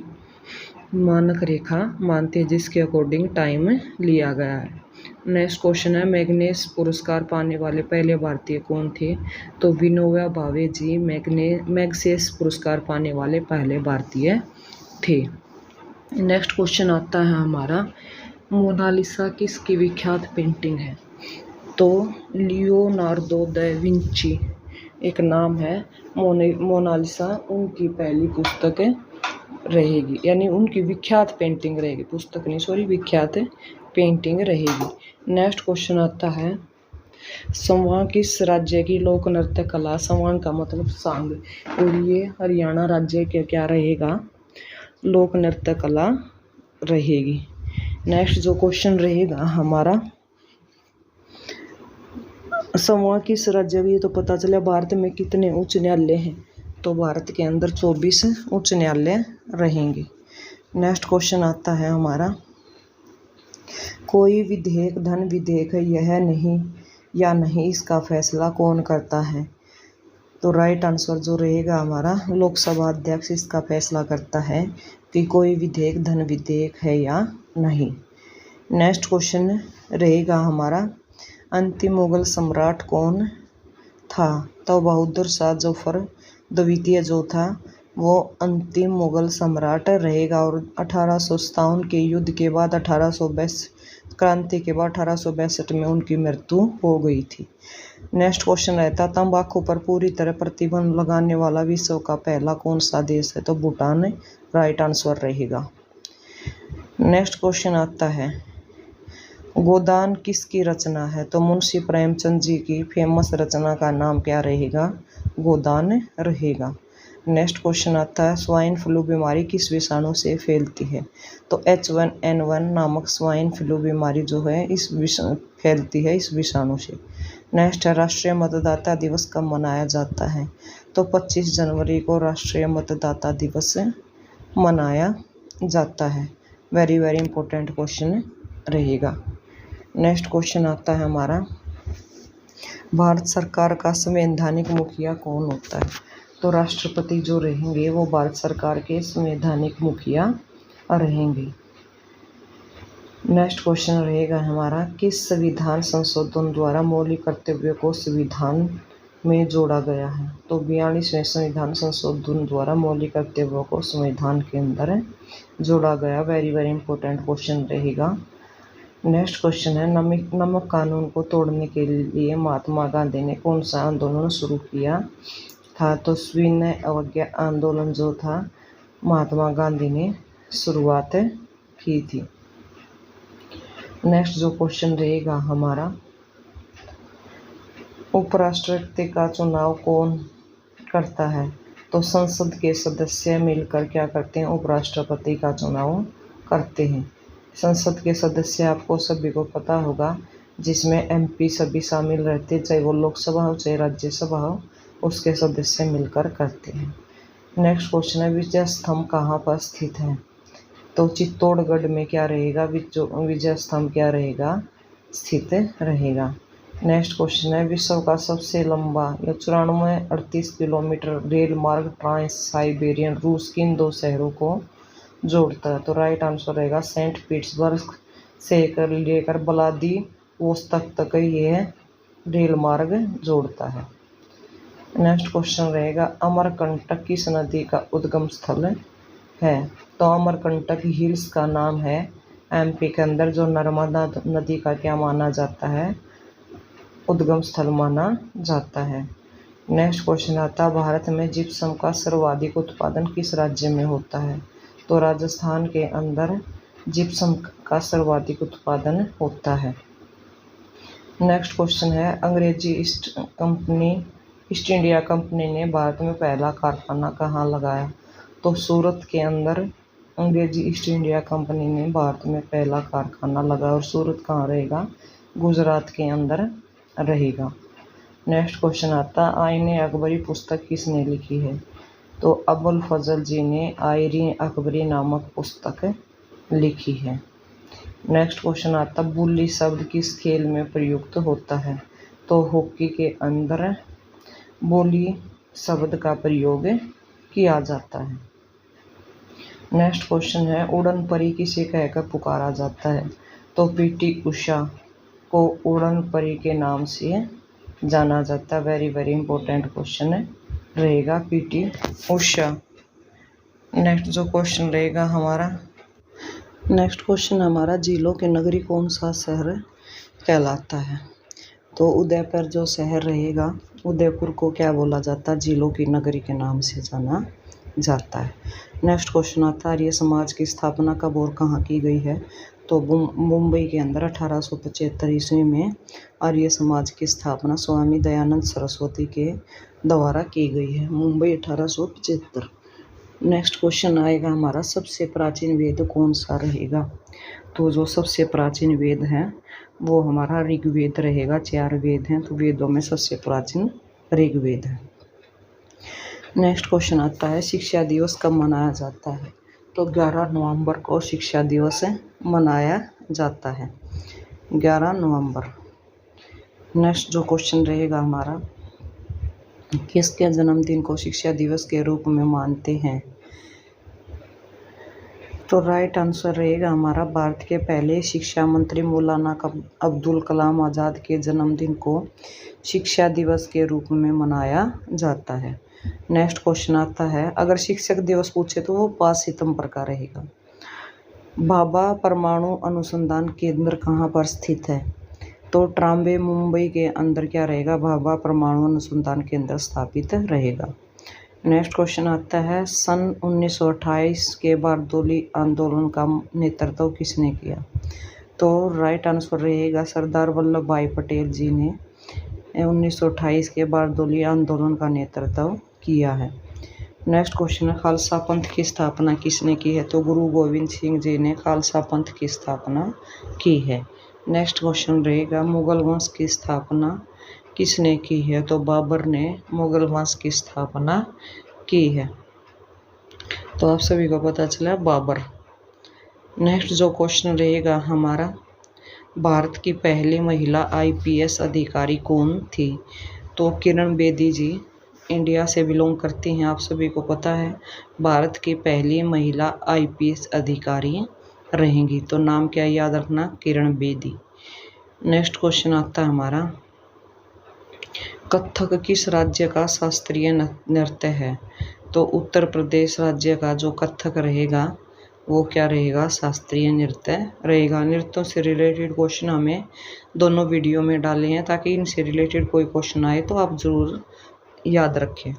मानक रेखा मानते हैं, जिसके अकॉर्डिंग टाइम लिया गया है। नेक्स्ट क्वेश्चन है मैग्सेस पुरस्कार पाने वाले पहले भारतीय कौन थे? तो विनोबा भावे जी मैग्सेस पुरस्कार पाने वाले पहले भारतीय थे। नेक्स्ट क्वेश्चन आता है हमारा मोनालिसा किसकी विख्यात पेंटिंग है? तो लियोनार्डो दा विंची एक नाम है। मोनालिसा उनकी पहली पुस्तक रहेगी, यानी उनकी विख्यात पेंटिंग रहेगी, पुस्तक नहीं सॉरी विख्यात पेंटिंग रहेगी। नेक्स्ट क्वेश्चन आता है संवान किस राज्य की लोक नृत्य कला? संवान का मतलब सांग, और ये हरियाणा राज्य के क्या रहेगा? लोक नृत्य कला रहेगी। नेक्स्ट जो क्वेश्चन रहेगा हमारा संवान किस राज्य की? तो पता चला भारत में कितने उच्च न्यायालय हैं? तो भारत के अंदर 24 उच्च न्यायालय रहेंगे। नेक्स्ट क्वेश्चन आता है हमारा कोई विधेयक धन विधेयक है यह नहीं या नहीं, इसका फैसला कौन करता है? तो राइट आंसर जो रहेगा हमारा लोकसभा अध्यक्ष इसका फैसला करता है कि कोई विधेयक धन विधेयक है या नहीं। नेक्स्ट क्वेश्चन रहेगा हमारा अंतिम मुगल सम्राट कौन था? तो बहादुर शाह जफर द्वितीय जो था वो अंतिम मुगल सम्राट रहेगा, और 1857 के युद्ध के बाद 1862 क्रांति के बाद 1862 में उनकी मृत्यु हो गई थी। नेक्स्ट क्वेश्चन रहता तंबाकू पर पूरी तरह प्रतिबंध लगाने वाला विश्व का पहला कौन सा देश है? तो भूटान राइट आंसर रहेगा। नेक्स्ट क्वेश्चन आता है गोदान किसकी रचना है? तो मुंशी प्रेमचंद जी की फेमस रचना का नाम क्या रहेगा? गोदान रहेगा। नेक्स्ट क्वेश्चन आता है स्वाइन फ्लू बीमारी किस विषाणु से फैलती है? तो H1N1 नामक स्वाइन फ्लू बीमारी जो है फैलती है इस विषाणु से। नेक्स्ट है राष्ट्रीय मतदाता दिवस कब मनाया जाता है? तो 25 जनवरी को राष्ट्रीय मतदाता दिवस मनाया जाता है। वेरी वेरी इंपॉर्टेंट क्वेश्चन रहेगा। नेक्स्ट क्वेश्चन आता है हमारा भारत सरकार का संवैधानिक मुखिया कौन होता है? तो राष्ट्रपति जो रहेंगे वो भारत सरकार के संवैधानिक मुखिया रहेंगे। नेक्स्ट क्वेश्चन रहेगा हमारा किस संविधान संशोधन द्वारा मौलिक कर्तव्यों को संविधान में जोड़ा गया है? तो 42वें संविधान संशोधन द्वारा मौलिक कर्तव्यों को संविधान के अंदर जोड़ा गया। वेरी वेरी इंपॉर्टेंट क्वेश्चन रहेगा। नेक्स्ट क्वेश्चन है नमक कानून को तोड़ने के लिए महात्मा गांधी ने कौन सा आंदोलन शुरू किया था? तो सविनय अवज्ञा आंदोलन जो था महात्मा गांधी ने शुरुआत की थी। नेक्स्ट जो क्वेश्चन रहेगा हमारा उपराष्ट्रपति का चुनाव कौन करता है? तो संसद के सदस्य मिलकर क्या करते हैं? उपराष्ट्रपति का चुनाव करते हैं। संसद के सदस्य आपको सभी को पता होगा जिसमें MP सभी शामिल रहते, चाहे वो लोकसभा हो चाहे राज्यसभा हो, उसके सदस्य मिलकर करते हैं। नेक्स्ट क्वेश्चन है विजय स्तंभ कहाँ पर स्थित है? तो चित्तौड़गढ़ में क्या रहेगा? विजय स्तंभ क्या रहेगा? स्थित रहेगा। नेक्स्ट क्वेश्चन है विश्व का सबसे लंबा या 9438 किलोमीटर रेल मार्ग ट्रांस साइबेरियन रूस किन दो शहरों को जोड़ता है? तो राइट आंसर रहेगा सेंट पीटर्सबर्ग से कर लेकर व्लादिवोस्तोक तक ये रेल मार्ग जोड़ता है। नेक्स्ट क्वेश्चन रहेगा अमरकंटक किस नदी का उद्गम स्थल है? तो अमरकंटक हिल्स का नाम है एमपी के अंदर, जो नर्मदा नदी का क्या माना जाता है? उद्गम स्थल माना जाता है। नेक्स्ट क्वेश्चन आता है भारत में जिप्सम का सर्वाधिक उत्पादन किस राज्य में होता है? तो राजस्थान के अंदर जिप्सम का सर्वाधिक उत्पादन होता है। नेक्स्ट क्वेश्चन है अंग्रेजी ईस्ट इंडिया कंपनी ने भारत में पहला कारखाना कहाँ लगाया? तो सूरत के अंदर अंग्रेजी ईस्ट इंडिया कंपनी ने भारत में पहला कारखाना लगाया, और सूरत कहाँ रहेगा? गुजरात के अंदर रहेगा। नेक्स्ट क्वेश्चन आता आईने अकबरी पुस्तक किसने लिखी है? तो अबुल फजल जी ने आईने अकबरी नामक पुस्तक लिखी है। नेक्स्ट क्वेश्चन आता बुल्ली शब्द किस खेल में प्रयुक्त होता है? तो हॉकी के अंदर बुल्ली शब्द का प्रयोग किया जाता है। नेक्स्ट क्वेश्चन है उड़न परी किसे कहकर पुकारा जाता है? तो पीटी उषा को उड़न परी के नाम से जाना जाता है। वेरी वेरी इंपॉर्टेंट क्वेश्चन रहेगा पीटी उषा। नेक्स्ट जो क्वेश्चन रहेगा नेक्स्ट क्वेश्चन हमारा झीलों की नगरी कौन सा शहर कहलाता है? तो उदयपुर जो शहर रहेगा, उदयपुर को क्या बोला जाता है? झीलों की नगरी के नाम से जाना जाता है। नेक्स्ट क्वेश्चन आता है आर्य समाज की स्थापना कब और कहाँ की गई है? तो मुंबई के अंदर 1875 ईस्वी में आर्य समाज की स्थापना स्वामी दयानंद सरस्वती के द्वारा की गई है। मुंबई 1875। नेक्स्ट क्वेश्चन आएगा हमारा सबसे प्राचीन वेद कौन सा रहेगा? तो जो सबसे प्राचीन वेद है वो हमारा ऋग्वेद रहेगा। 4 वेद हैं, तो वेदों में सबसे प्राचीन ऋग्वेद है। नेक्स्ट क्वेश्चन आता है शिक्षा दिवस कब मनाया जाता है? तो 11 नवंबर को शिक्षा दिवस मनाया जाता है, 11 नवंबर। नेक्स्ट जो क्वेश्चन रहेगा हमारा किसके जन्मदिन को शिक्षा दिवस के रूप में मानते हैं? तो राइट आंसर रहेगा हमारा भारत के पहले शिक्षा मंत्री मौलाना अब्दुल कलाम आज़ाद के जन्मदिन को शिक्षा दिवस के रूप में मनाया जाता है। नेक्स्ट क्वेश्चन आता है अगर शिक्षक दिवस पूछे तो वो 5 सितंबर का रहेगा। भाभा परमाणु अनुसंधान केंद्र कहाँ पर स्थित है? तो ट्राम्बे मुंबई के अंदर क्या रहेगा? भाभा परमाणु अनुसंधान केंद्र स्थापित रहेगा। नेक्स्ट क्वेश्चन आता है सन 1928 के बारदोली आंदोलन का नेतृत्व किसने किया? तो राइट आंसर रहेगा सरदार वल्लभ भाई पटेल जी ने 1928 के बारदोली आंदोलन का नेतृत्व किया है। नेक्स्ट क्वेश्चन है खालसा पंथ की स्थापना किसने की है? तो गुरु गोविंद सिंह जी ने खालसा पंथ की स्थापना की है। नेक्स्ट क्वेश्चन रहेगा मुगल वंश की स्थापना किसने की है? तो बाबर ने मुगल वंश की स्थापना की है। तो आप सभी को पता चला बाबर। नेक्स्ट जो क्वेश्चन रहेगा हमारा भारत की पहली महिला IPS अधिकारी कौन थी? तो किरण बेदी जी इंडिया से बिलोंग करती हैं। आप सभी को पता है भारत की पहली महिला IPS अधिकारी रहेंगी। तो नाम क्या याद रखना? किरण बेदी। नेक्स्ट क्वेश्चन आता है हमारा कथक किस राज्य का शास्त्रीय नृत्य है? तो उत्तर प्रदेश राज्य का जो कथक रहेगा वो क्या रहेगा? शास्त्रीय नृत्य रहेगा। नृत्यों से रिलेटेड क्वेश्चन हमें दोनों वीडियो में डाले हैं, ताकि इनसे रिलेटेड कोई क्वेश्चन आए तो आप ज़रूर याद रखें।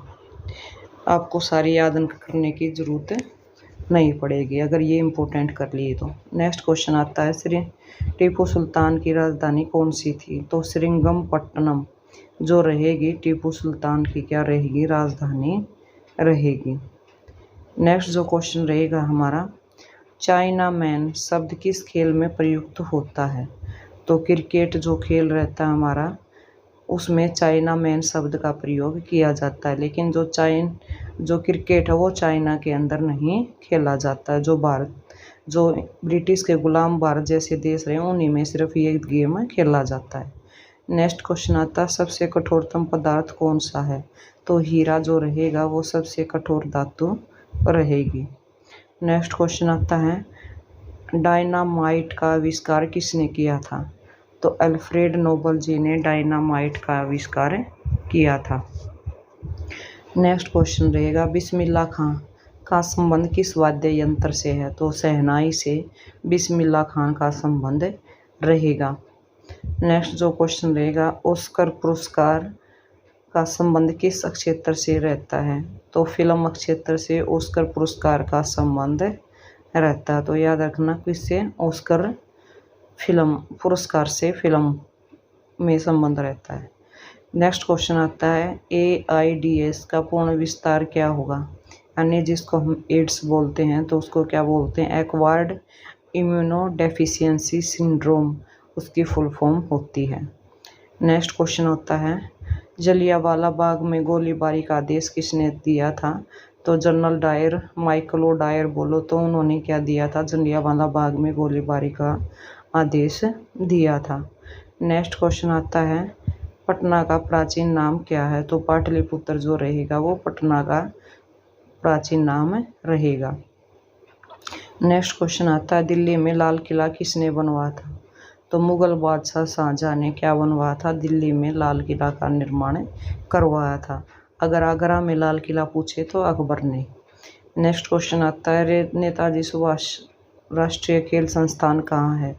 आपको सारी याद करने की ज़रूरत नहीं पड़ेगी अगर ये इम्पोर्टेंट कर लिए तो। नेक्स्ट क्वेश्चन आता है श्री टीपू सुल्तान की राजधानी कौन सी थी? तो श्रीरंगपट्टनम जो रहेगी टीपू सुल्तान की क्या रहेगी? राजधानी रहेगी। नेक्स्ट जो क्वेश्चन रहेगा हमारा चाइना मैन शब्द किस खेल में प्रयुक्त होता है? तो क्रिकेट जो खेल रहता है हमारा उसमें चाइना मैन शब्द का प्रयोग किया जाता है, लेकिन जो क्रिकेट है वो चाइना के अंदर नहीं खेला जाता है। जो ब्रिटिश के गुलाम भारत जैसे देश रहे उन्हीं में सिर्फ ये गेम खेला जाता है। नेक्स्ट क्वेश्चन आता है सबसे कठोरतम पदार्थ कौन सा है? तो हीरा जो रहेगा वो सबसे कठोर धातु रहेगी। नेक्स्ट क्वेश्चन आता है डायनामाइट का आविष्कार किसने किया था? तो अल्फ्रेड नोबल जी ने डायनामाइट का आविष्कार किया था। नेक्स्ट क्वेश्चन रहेगा, बिस्मिल्लाह खां का संबंध किस वाद्य यंत्र से है? तो शहनाई से बिस्मिल्लाह खान का संबंध रहेगा। नेक्स्ट जो क्वेश्चन रहेगा, ऑस्कर पुरस्कार का संबंध किस क्षेत्र से रहता है? तो फिल्म क्षेत्र से ऑस्कर पुरस्कार का संबंध रहता है। तो याद रखना किससे? ऑस्कर फिल्म पुरस्कार से फिल्म में संबंध रहता है। नेक्स्ट क्वेश्चन आता है, AIDS का पूर्ण विस्तार क्या होगा? यानी जिसको हम एड्स बोलते हैं तो उसको क्या बोलते हैं? एक्वायर्ड इम्यूनोडेफिशिएंसी सिंड्रोम उसकी फुल फॉर्म होती है। नेक्स्ट क्वेश्चन होता है, जलियांवाला बाग में गोलीबारी का आदेश किसने दिया था? तो जनरल डायर, माइकल डायर बोलो तो उन्होंने क्या दिया था? जलियांवाला बाग में गोलीबारी का आदेश दिया था। नेक्स्ट क्वेश्चन आता है, पटना का प्राचीन नाम क्या है? तो पाटलिपुत्र जो रहेगा वो पटना का प्राचीन नाम रहेगा। नेक्स्ट क्वेश्चन आता है, दिल्ली में लाल किला किसने बनवाया था? तो मुगल बादशाह शाहजहां ने क्या बनवाया था? दिल्ली में लाल किला का निर्माण करवाया था। अगर आगरा में लाल किला पूछे तो अकबर ने। नेक्स्ट क्वेश्चन आता है, नेताजी सुभाष राष्ट्रीय खेल संस्थान कहाँ है?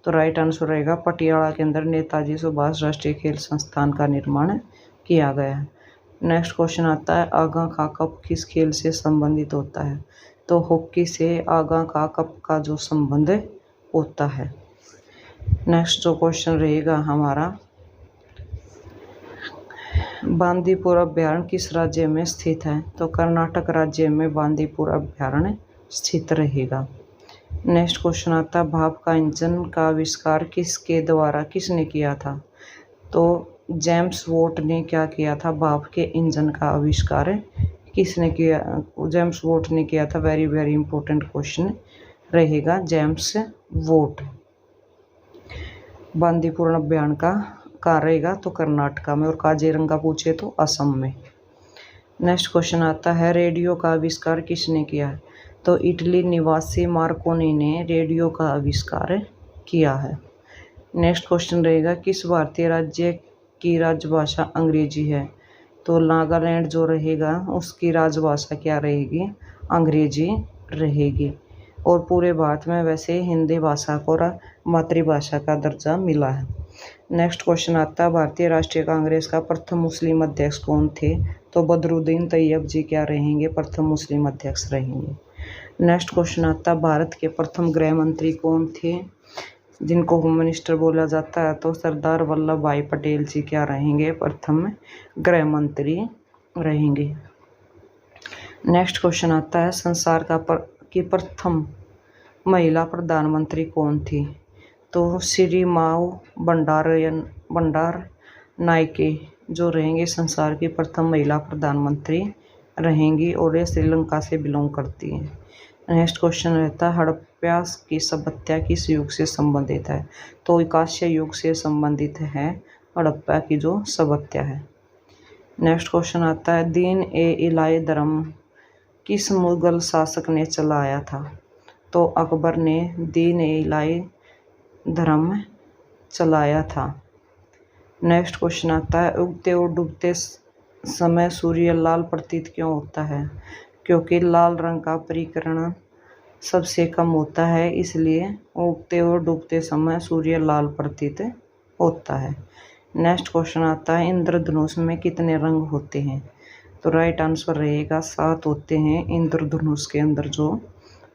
तो राइट आंसर रहेगा पटियाला के अंदर नेताजी सुभाष राष्ट्रीय खेल संस्थान का निर्माण किया गया है। नेक्स्ट क्वेश्चन आता है, आगा का कप किस खेल से संबंधित होता है? तो हॉकी से आगा का कप का जो संबंध होता है। नेक्स्ट जो क्वेश्चन रहेगा हमारा, बांदीपुर अभयारण्य किस राज्य में स्थित है? तो कर्नाटक राज्य में बांदीपुर अभयारण्य स्थित रहेगा। नेक्स्ट क्वेश्चन आता है, भाप का इंजन का आविष्कार किसने किया था? तो जेम्स वॉट ने क्या किया था? भाप के इंजन का आविष्कार किसने किया? जेम्स वॉट ने किया था। वेरी वेरी इंपॉर्टेंट क्वेश्चन रहेगा, जेम्स वॉट। बांदीपुर अभयारण्य का रहेगा तो कर्नाटका में, और काजीरंगा पूछे तो असम में। नेक्स्ट क्वेश्चन आता है, रेडियो का आविष्कार किसने किया है? तो इटली निवासी मार्कोनी ने रेडियो का आविष्कार किया है। नेक्स्ट क्वेश्चन रहेगा, किस भारतीय राज्य की राजभाषा अंग्रेजी है? तो नागालैंड जो रहेगा उसकी राजभाषा क्या रहेगी? अंग्रेजी रहेगी। और पूरे भारत में वैसे हिंदी भाषा को मातृभाषा का दर्जा मिला है। नेक्स्ट क्वेश्चन आता है, भारतीय राष्ट्रीय कांग्रेस का प्रथम मुस्लिम अध्यक्ष कौन थे? तो बदरुद्दीन तैयब जी क्या रहेंगे? प्रथम मुस्लिम अध्यक्ष रहेंगे। नेक्स्ट क्वेश्चन आता है, भारत के प्रथम गृह मंत्री कौन थे जिनको होम मिनिस्टर बोला जाता है? तो सरदार वल्लभ भाई पटेल जी क्या रहेंगे? प्रथम गृह मंत्री रहेंगे। नेक्स्ट क्वेश्चन आता है, संसार की प्रथम महिला प्रधानमंत्री कौन थी? तो श्री माऊ भंडार नायके जो रहेंगे संसार की प्रथम महिला प्रधानमंत्री रहेंगी, और ये श्रीलंका से बिलोंग करती हैं। नेक्स्ट क्वेश्चन रहता है, हड़प्पा की सभ्यता किस युग से संबंधित है? तो विकास्य युग से संबंधित है हड़प्पा की जो सभ्यता है। नेक्स्ट क्वेश्चन आता है, दीन ए इलाही धर्म किस मुगल शासक ने चलाया था? तो अकबर ने दीन ए इलाही धर्म चलाया था। नेक्स्ट क्वेश्चन आता है, उगते और डूबते समय सूर्य लाल प्रतीत क्यों होता है? क्योंकि लाल रंग का परिकरण सबसे कम होता है, इसलिए उगते और डूबते समय सूर्य लाल प्रतीत होता है। नेक्स्ट क्वेश्चन आता है, इंद्रधनुष में कितने रंग होते हैं? तो राइट आंसर रहेगा 7 होते हैं इंद्रधनुष के अंदर जो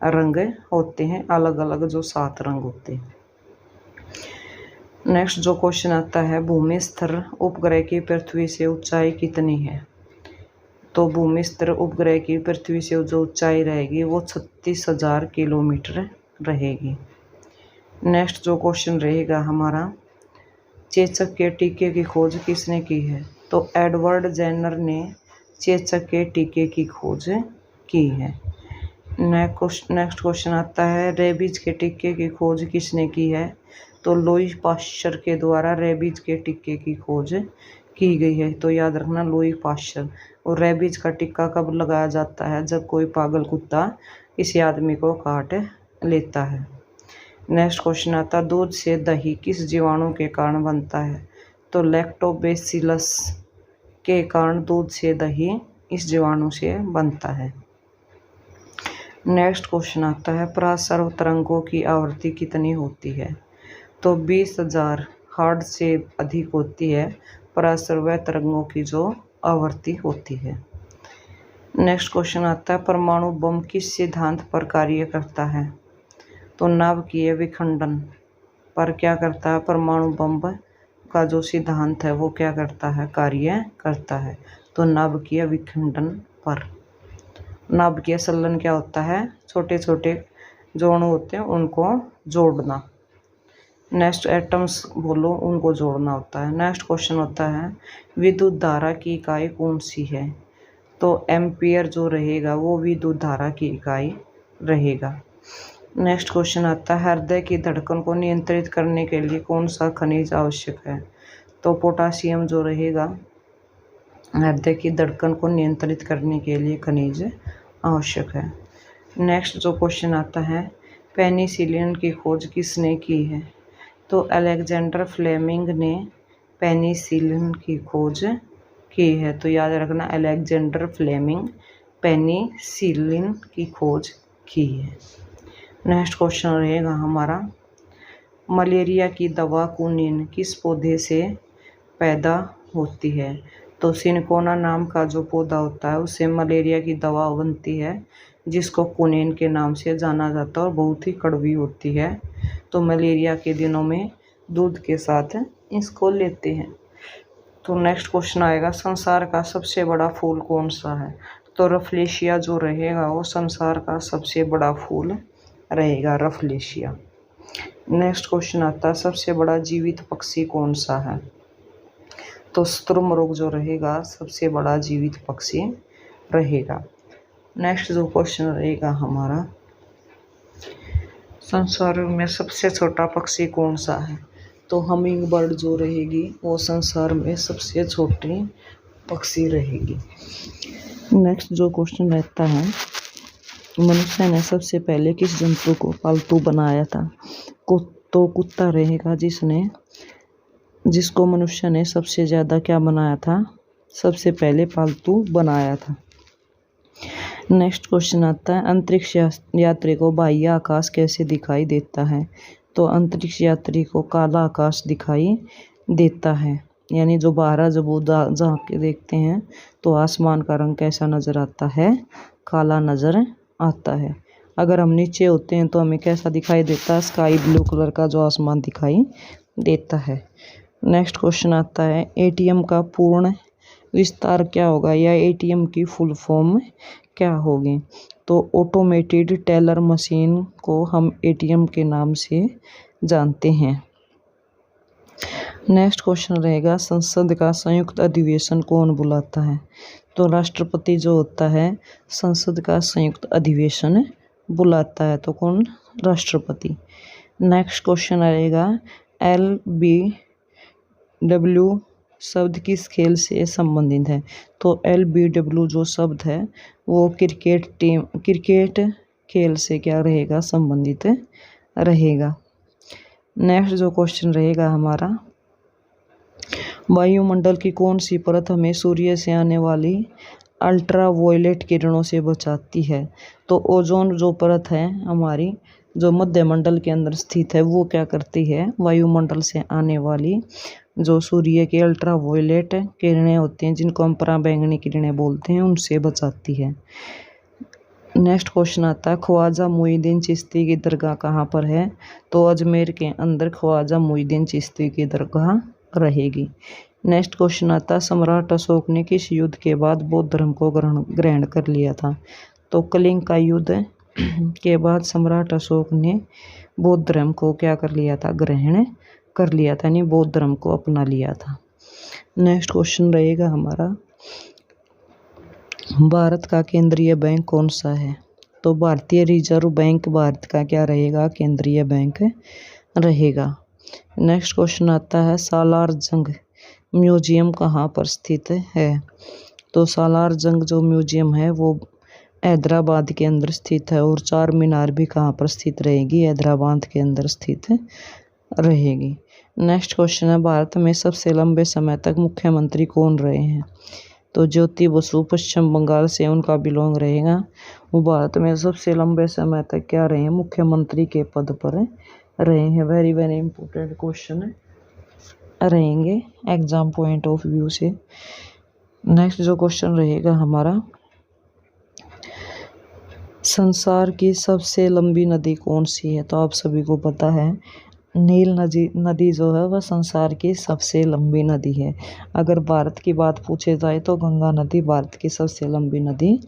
रंग होते हैं, अलग अलग जो 7 रंग होते हैं। नेक्स्ट जो क्वेश्चन आता है, भूमि स्तर उपग्रह की पृथ्वी से ऊंचाई कितनी है? तो भूमि स्तर उपग्रह की पृथ्वी से जो ऊंचाई रहेगी वो 36,000 किलोमीटर रहेगी। नेक्स्ट जो क्वेश्चन रहेगा हमारा, चेचक के टीके की खोज किसने की है? तो एडवर्ड जेनर ने चेचक के टीके की खोज की है। नेक्स्ट क्वेश्चन आता है, रेबीज के टीके की खोज किसने की है? तो लुई पाश्चर के द्वारा रेबीज के टीके की खोज की गई है। तो याद रखना लुई पाश्चर। और रेबीज का टीका कब लगाया जाता है? जब कोई पागल कुत्ता किसी आदमी को काट लेता है। नेक्स्ट क्वेश्चन आता है दूध से दही किस जीवाणु के कारण बनता है? तो लैक्टोबैसिलस के कारण दूध से दही इस जीवाणु से बनता है। नेक्स्ट क्वेश्चन आता है परासर्व तरंगों की आवृत्ति कितनी होती है? तो 20,000 हर्ट्ज से अधिक होती है परासर्व तरंगों की जो आवृत्ति होती है। नेक्स्ट क्वेश्चन आता है परमाणु बम किस सिद्धांत पर कार्य करता है? तो नाभिकीय विखंडन पर क्या करता है? परमाणु बम का जो सिद्धांत है वो क्या करता है? कार्य करता है। तो नाभिकीय विखंडन पर। नाभिकीय संलयन क्या होता है? छोटे छोटे जो अणु होते हैं उनको जोड़ना। नेक्स्ट एटम्स बोलो उनको जोड़ना होता है। नेक्स्ट क्वेश्चन होता है विद्युत धारा की इकाई कौन सी है? तो एम्पियर जो रहेगा वो विद्युत धारा की इकाई रहेगा। नेक्स्ट क्वेश्चन आता है हृदय की धड़कन को नियंत्रित करने के लिए कौन सा खनिज आवश्यक है? तो पोटासियम जो रहेगा हृदय की धड़कन को नियंत्रित करने के लिए खनिज आवश्यक है। नेक्स्ट जो क्वेश्चन आता है पेनिसिलिन की खोज किसने की है? तो अलेक्जेंडर फ्लेमिंग ने पेनिसिलिन की खोज की है। तो याद रखना अलेक्जेंडर फ्लेमिंग पेनिसिलिन की खोज की है। नेक्स्ट क्वेश्चन रहेगा हमारा मलेरिया की दवा कुनिन किस पौधे से पैदा होती है? तो सिनकोना नाम का जो पौधा होता है उससे मलेरिया की दवा बनती है जिसको कुनिन के नाम से जाना जाता है और बहुत ही कड़वी होती है। तो मलेरिया के दिनों में दूध के साथ इसको लेते हैं। तो नेक्स्ट क्वेश्चन आएगा संसार का सबसे बड़ा फूल कौन सा है? तो रफलेशिया जो रहेगा वो संसार का सबसे बड़ा फूल रहेगा, रफलेशिया। नेक्स्ट क्वेश्चन आता है सबसे बड़ा जीवित पक्षी कौन सा है? तो शुतुरमुर्ग जो रहेगा सबसे बड़ा जीवित पक्षी रहेगा। नेक्स्ट जो क्वेश्चन रहेगा हमारा संसार में सबसे छोटा पक्षी कौन सा है? तो हमिंग बर्ड जो रहेगी वो संसार में सबसे छोटी पक्षी रहेगी। नेक्स्ट जो क्वेश्चन रहता है मनुष्य ने सबसे पहले किस जंतु को पालतू बनाया था? तो कुत्ता रहेगा जिसको मनुष्य ने सबसे ज़्यादा क्या बनाया था? सबसे पहले पालतू बनाया था। नेक्स्ट क्वेश्चन आता है अंतरिक्ष यात्री को बाह्य आकाश कैसे दिखाई देता है? तो अंतरिक्ष यात्री को काला आकाश दिखाई देता है, यानी जो बाहर जब वो झांक के देखते हैं तो आसमान का रंग कैसा नज़र आता है? काला नज़र आता है। अगर हम नीचे होते हैं तो हमें कैसा दिखाई देता है? स्काई ब्लू कलर का जो आसमान दिखाई देता है। नेक्स्ट क्वेश्चन आता है एटीएम का पूर्ण विस्तार क्या होगा या एटीएम की फुल फॉर्म क्या होगी? तो ऑटोमेटेड टेलर मशीन को हम एटीएम के नाम से जानते हैं। नेक्स्ट क्वेश्चन रहेगा संसद का संयुक्त अधिवेशन कौन बुलाता है? तो राष्ट्रपति जो होता है संसद का संयुक्त अधिवेशन बुलाता है। तो कौन? राष्ट्रपति। नेक्स्ट क्वेश्चन रहेगा LBW शब्द किस खेल से संबंधित है? तो LBW जो शब्द है वो क्रिकेट खेल से क्या रहेगा? संबंधित रहेगा। नेक्स्ट जो क्वेश्चन रहेगा हमारा वायुमंडल की कौन सी परत हमें सूर्य से आने वाली अल्ट्रावायलेट किरणों से बचाती है? तो ओजोन जो परत है हमारी जो मध्यमंडल के अंदर स्थित है वो क्या करती है? वायुमंडल से आने वाली जो सूर्य की अल्ट्रावायलेट किरणें होती हैं जिनको हम पराबैंगनी किरणें बोलते हैं उनसे बचाती है। नेक्स्ट क्वेश्चन आता है ख्वाजा मुईनुद्दीन चिश्ती की दरगाह कहाँ पर है? तो अजमेर के अंदर ख्वाजा मुईनुद्दीन चिश्ती की दरगाह रहेगी। नेक्स्ट क्वेश्चन आता है सम्राट अशोक ने किस युद्ध के बाद बौद्ध धर्म को ग्रहण कर लिया था? तो कलिंग का युद्ध के बाद सम्राट अशोक ने बौद्ध धर्म को क्या कर लिया था? ग्रहण कर लिया था, यानी बौद्ध धर्म को अपना लिया था। नेक्स्ट क्वेश्चन रहेगा हमारा भारत का केंद्रीय बैंक कौन सा है? तो भारतीय रिजर्व बैंक भारत का क्या रहेगा? केंद्रीय बैंक रहेगा। नेक्स्ट क्वेश्चन आता है सालार जंग म्यूजियम कहाँ पर स्थित है? तो सालार जंग जो म्यूजियम है वो हैदराबाद के अंदर स्थित है। और चार मीनार भी कहाँ पर स्थित रहेगी? हैदराबाद के अंदर स्थित रहेगी। नेक्स्ट क्वेश्चन है, भारत में सबसे लंबे समय तक मुख्यमंत्री कौन रहे हैं? तो ज्योति बसु पश्चिम बंगाल से उनका बिलोंग रहेगा। वो भारत में सबसे लंबे समय तक क्या रहे हैं? मुख्यमंत्री के पद पर रहे हैं। वेरी वेरी इंपॉर्टेंट क्वेश्चन रहेंगे एग्जाम पॉइंट ऑफ व्यू से। नेक्स्ट जो क्वेश्चन रहेगा हमारा, संसार की सबसे लंबी नदी कौन सी है? तो आप सभी को पता है नील नदी जो है वह संसार की सबसे लंबी नदी है। अगर भारत की बात पूछे जाए तो गंगा नदी भारत की सबसे लंबी नदी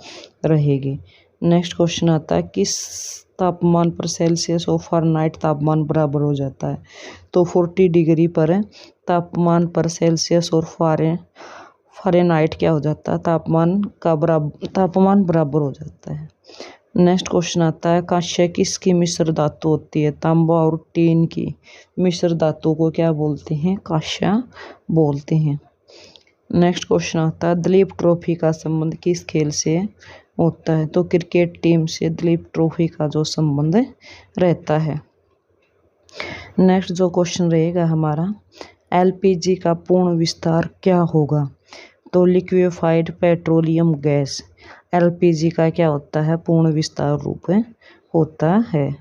रहेगी। नेक्स्ट क्वेश्चन आता है, किस तापमान पर सेल्सियस और फ़ारेनहाइट तापमान बराबर हो जाता है? तो 40 डिग्री पर तापमान पर सेल्सियस और फ़ारेनहाइट क्या हो जाता है? तापमान बराबर हो जाता है। नेक्स्ट क्वेश्चन आता है, कांस्य किसकी मिश्र धातु होती है? तांबा और टीन की मिश्र धातु को क्या बोलते हैं? कांस्य बोलते हैं। नेक्स्ट क्वेश्चन आता है, दिलीप ट्रॉफी का संबंध किस खेल से होता है? तो क्रिकेट टीम से दिलीप ट्रॉफी का जो संबंध रहता है। नेक्स्ट जो क्वेश्चन रहेगा हमारा, एलपीजी का पूर्ण विस्तार क्या होगा? तो लिक्विफाइड पेट्रोलियम गैस एलपीजी का क्या होता है? पूर्ण विस्तार रूप होता है।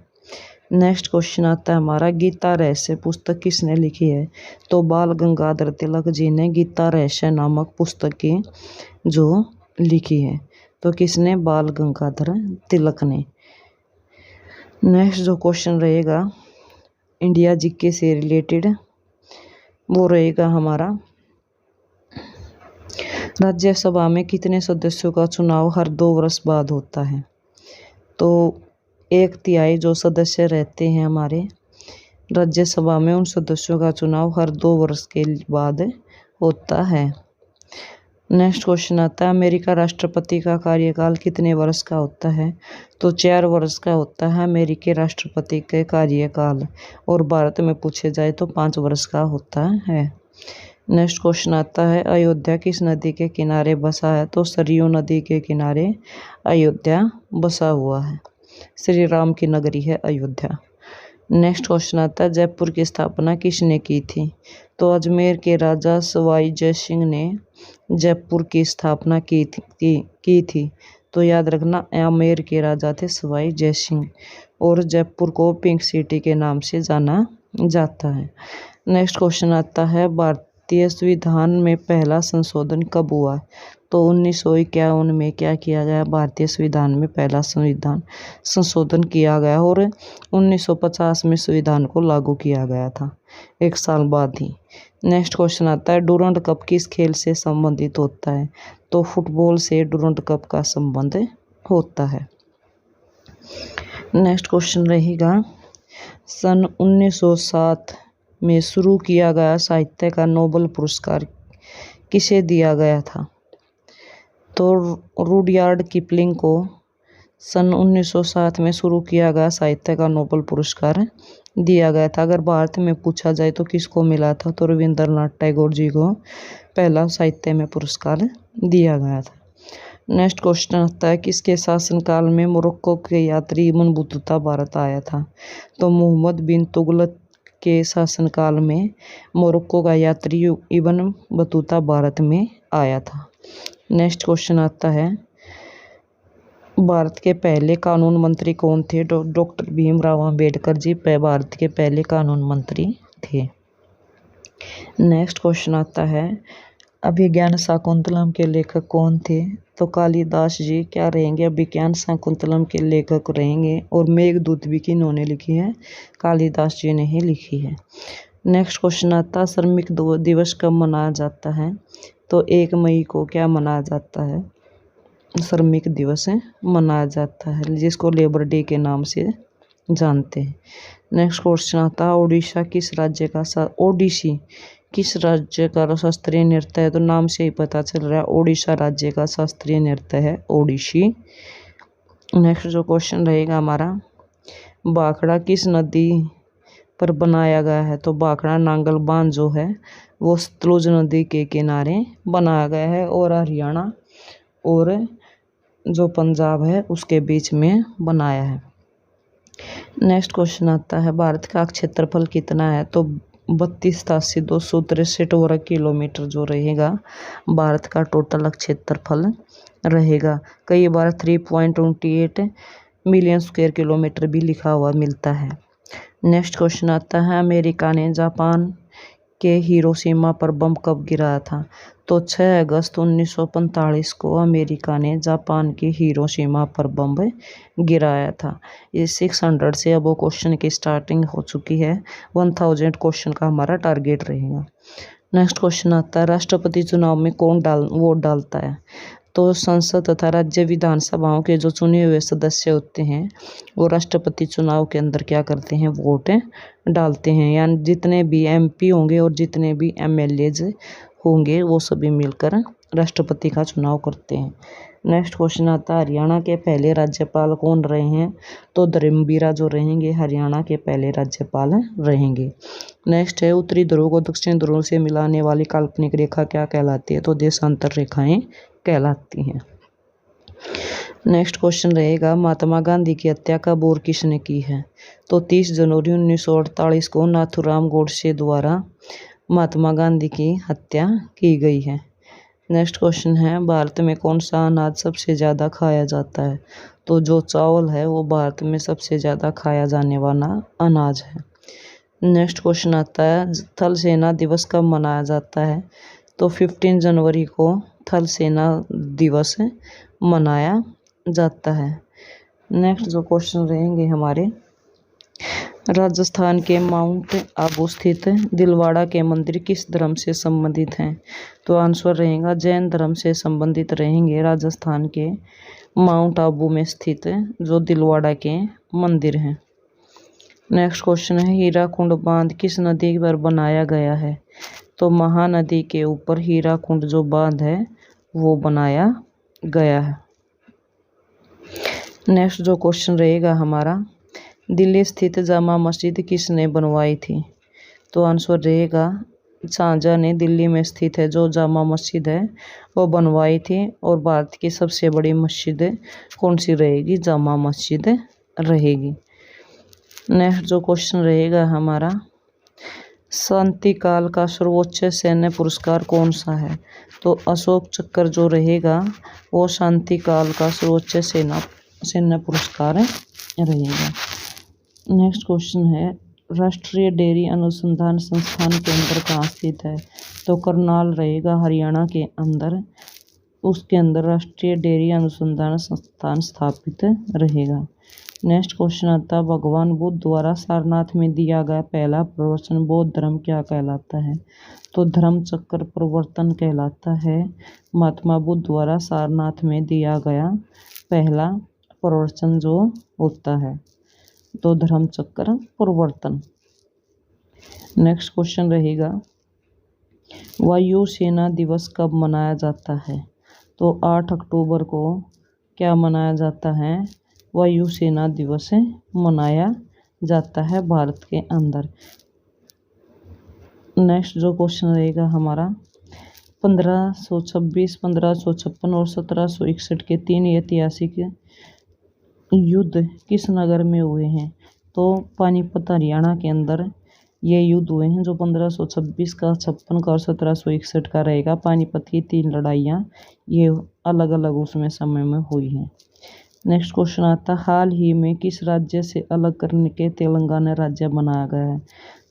नेक्स्ट क्वेश्चन आता है हमारा, गीता रहस्य पुस्तक किसने लिखी है? तो बाल गंगाधर तिलक जी ने गीता रहस्य नामक पुस्तक की जो लिखी है। तो किसने? बाल गंगाधर तिलक ने। नेक्स्ट जो क्वेश्चन रहेगा इंडिया जीके से रिलेटेड वो रहेगा हमारा, राज्यसभा में कितने सदस्यों का चुनाव हर 2 वर्ष बाद होता है? तो 1/3 जो सदस्य रहते हैं हमारे राज्यसभा में, उन सदस्यों का चुनाव हर 2 वर्ष के बाद होता है। नेक्स्ट क्वेश्चन आता है, अमेरिका राष्ट्रपति का कार्यकाल कितने वर्ष का होता है? तो 4 वर्ष का होता है अमेरिकी राष्ट्रपति के कार्यकाल। और भारत में पूछे जाए तो 5 वर्ष का होता है। नेक्स्ट क्वेश्चन आता है, अयोध्या किस नदी के किनारे बसा है? तो सरयू नदी के किनारे अयोध्या बसा हुआ है। श्री राम की नगरी है अयोध्या। नेक्स्ट क्वेश्चन आता है, जयपुर की स्थापना किसने की थी? तो अजमेर के राजा सवाई जय सिंह ने जयपुर की स्थापना की थी। तो याद रखना, आमेर के राजा थे सवाई जय सिंह। और जयपुर को पिंक सिटी के नाम से जाना जाता है। नेक्स्ट क्वेश्चन आता है, भारतीय संविधान में पहला संशोधन कब हुआ? तो 1951 में क्या किया गया? भारतीय संविधान में पहला संशोधन किया गया और 1950 में संविधान को लागू किया गया था, 1 साल बाद ही। नेक्स्ट क्वेश्चन आता है, डूरंड कप किस खेल से संबंधित होता है? तो फुटबॉल से डूरंड कप का संबंध होता है। नेक्स्ट क्वेश्चन रहेगा, सन 1907 में शुरू किया गया साहित्य का नोबेल पुरस्कार किसे दिया गया था? तो रुडयार्ड किपलिंग को सन 1907 में शुरू किया गया साहित्य का नोबेल पुरस्कार दिया गया था। अगर भारत में पूछा जाए तो किसको मिला था? तो रविंद्रनाथ टैगोर जी को पहला साहित्य में पुरस्कार दिया गया था। नेक्स्ट क्वेश्चन आता है, किसके शासनकाल में मोरक्को के यात्री इब्न बतूता भारत आया था? तो मोहम्मद बिन तुगलक के शासनकाल में मोरक्को का यात्री इब्न बतूता भारत में आया था। नेक्स्ट क्वेश्चन आता है, भारत के पहले कानून मंत्री कौन थे? डॉक्टर भीमराव अंबेडकर जी भारत के पहले कानून मंत्री थे। नेक्स्ट क्वेश्चन आता है, अभिज्ञान शाकुंतलम के लेखक कौन थे? तो कालिदास जी क्या रहेंगे? अभिज्ञान शाकुंतलम के लेखक रहेंगे। और मेघदूत भी किन्होंने लिखी है? कालिदास जी ने ही लिखी है। नेक्स्ट क्वेश्चन आता है, श्रमिक दिवस कब मनाया जाता है? तो 1 मई को क्या मनाया जाता है? श्रमिक दिवस मनाया जाता है, जिसको लेबर डे के नाम से जानते हैं। नेक्स्ट क्वेश्चन आता है, ओडिशा किस राज्य का शास्त्रीय नृत्य है? तो नाम से ही पता चल रहा है ओडिशा राज्य का शास्त्रीय नृत्य है ओडिसी। नेक्स्ट जो क्वेश्चन रहेगा हमारा, भाखड़ा किस नदी पर बनाया गया है? तो भाखड़ा नांगल बांध जो है वो सतलुज नदी के किनारे बनाया गया है। और हरियाणा और जो पंजाब है उसके बीच में बनाया है। नेक्स्ट क्वेश्चन आता है भारत का क्षेत्रफल कितना है? तो 32,263 वर्ग किलोमीटर जो रहेगा भारत का टोटल क्षेत्रफल रहेगा। कई बार 3.28 मिलियन स्क्वायर किलोमीटर भी लिखा हुआ मिलता है। नेक्स्ट क्वेश्चन आता है अमेरिका ने जापान के हिरोशिमा पर बम कब गिराया था? तो 6 अगस्त 1945 को अमेरिका ने जापान के हिरोशिमा पर बम गिराया था। ये 600 से अब क्वेश्चन की स्टार्टिंग हो चुकी है। 1000 क्वेश्चन का हमारा टारगेट रहेगा। नेक्स्ट क्वेश्चन आता है राष्ट्रपति चुनाव में कौन वोट डालता है? तो संसद तथा राज्य विधानसभाओं के जो चुने हुए सदस्य होते हैं वो राष्ट्रपति चुनाव के अंदर क्या करते हैं? वोट डालते हैं। यानी जितने भी एमपी होंगे और जितने भी एमएलएज होंगे वो सभी मिलकर राष्ट्रपति का चुनाव करते हैं। नेक्स्ट क्वेश्चन आता है हरियाणा के पहले राज्यपाल कौन रहे हैं? तो धर्मबीरा जो रहेंगे हरियाणा के पहले राज्यपाल रहेंगे। नेक्स्ट है उत्तरी ध्रुव को दक्षिण ध्रुव से मिलाने वाली काल्पनिक रेखा क्या कहलाती है? तो देशांतर रेखाएं कहलाती हैं। नेक्स्ट क्वेश्चन रहेगा महात्मा गांधी की हत्या कब और किसने की है? तो 30 जनवरी 1948 को नाथूराम गोडसे द्वारा महात्मा गांधी की हत्या की गई है। नेक्स्ट क्वेश्चन है भारत में कौन सा अनाज सबसे ज़्यादा खाया जाता है? तो जो चावल है वो भारत में सबसे ज़्यादा खाया जाने वाला अनाज है। नेक्स्ट क्वेश्चन आता है थल सेना दिवस कब मनाया जाता है? तो 15 जनवरी को थल सेना दिवस मनाया जाता है। नेक्स्ट जो क्वेश्चन रहेंगे हमारे राजस्थान के माउंट आबू स्थित दिलवाड़ा के मंदिर किस धर्म से संबंधित हैं? तो आंसर रहेगा जैन धर्म से संबंधित रहेंगे राजस्थान के माउंट आबू में स्थित जो दिलवाड़ा के मंदिर हैं। नेक्स्ट क्वेश्चन है हीराकुंड बांध किस नदी पर बनाया गया है? तो महानदी के ऊपर हीराकुंड जो बांध है वो बनाया गया है। नेक्स्ट जो क्वेश्चन रहेगा हमारा दिल्ली स्थित जामा मस्जिद किसने बनवाई थी? तो आंसर रहेगा शाहजहां ने दिल्ली में स्थित है जो जामा मस्जिद है वो बनवाई थी। और भारत की सबसे बड़ी मस्जिद कौन सी रहेगी? जामा मस्जिद रहेगी। नेक्स्ट जो क्वेश्चन रहेगा हमारा शांति काल का सर्वोच्च सैन्य पुरस्कार कौन सा है? तो अशोक चक्र जो रहेगा वो शांति काल का सर्वोच्च सैन्य पुरस्कार रहेगा। नेक्स्ट क्वेश्चन है राष्ट्रीय डेयरी अनुसंधान संस्थान केंद्र कहाँ स्थित है? तो करनाल रहेगा हरियाणा के अंदर। उसके अंदर राष्ट्रीय डेयरी अनुसंधान संस्थान स्थापित रहेगा। नेक्स्ट क्वेश्चन आता है भगवान बुद्ध द्वारा सारनाथ में दिया गया पहला प्रवचन बौद्ध धर्म क्या कहलाता है? तो धर्म चक्र प्रवर्तन कहलाता है। महात्मा बुद्ध द्वारा सारनाथ में दिया गया पहला प्रवचन जो होता है तो धर्म चक्र प्रवर्तन। नेक्स्ट क्वेश्चन रहेगा वायु सेना दिवस कब मनाया जाता है? तो 8 अक्टूबर को क्या मनाया जाता है? वायु सेना दिवस मनाया जाता है भारत के अंदर। नेक्स्ट जो क्वेश्चन रहेगा हमारा 1526, 1556 और 1761 के 3 ऐतिहासिक युद्ध किस नगर में हुए हैं? तो पानीपत हरियाणा के अंदर ये युद्ध हुए हैं जो 1526 का, 56 का और 1761 का रहेगा। पानीपत की 3 लड़ाइयाँ ये अलग अलग उसमें समय में हुई हैं। नेक्स्ट क्वेश्चन आता है हाल ही में किस राज्य से अलग करने के तेलंगाना राज्य बनाया गया है?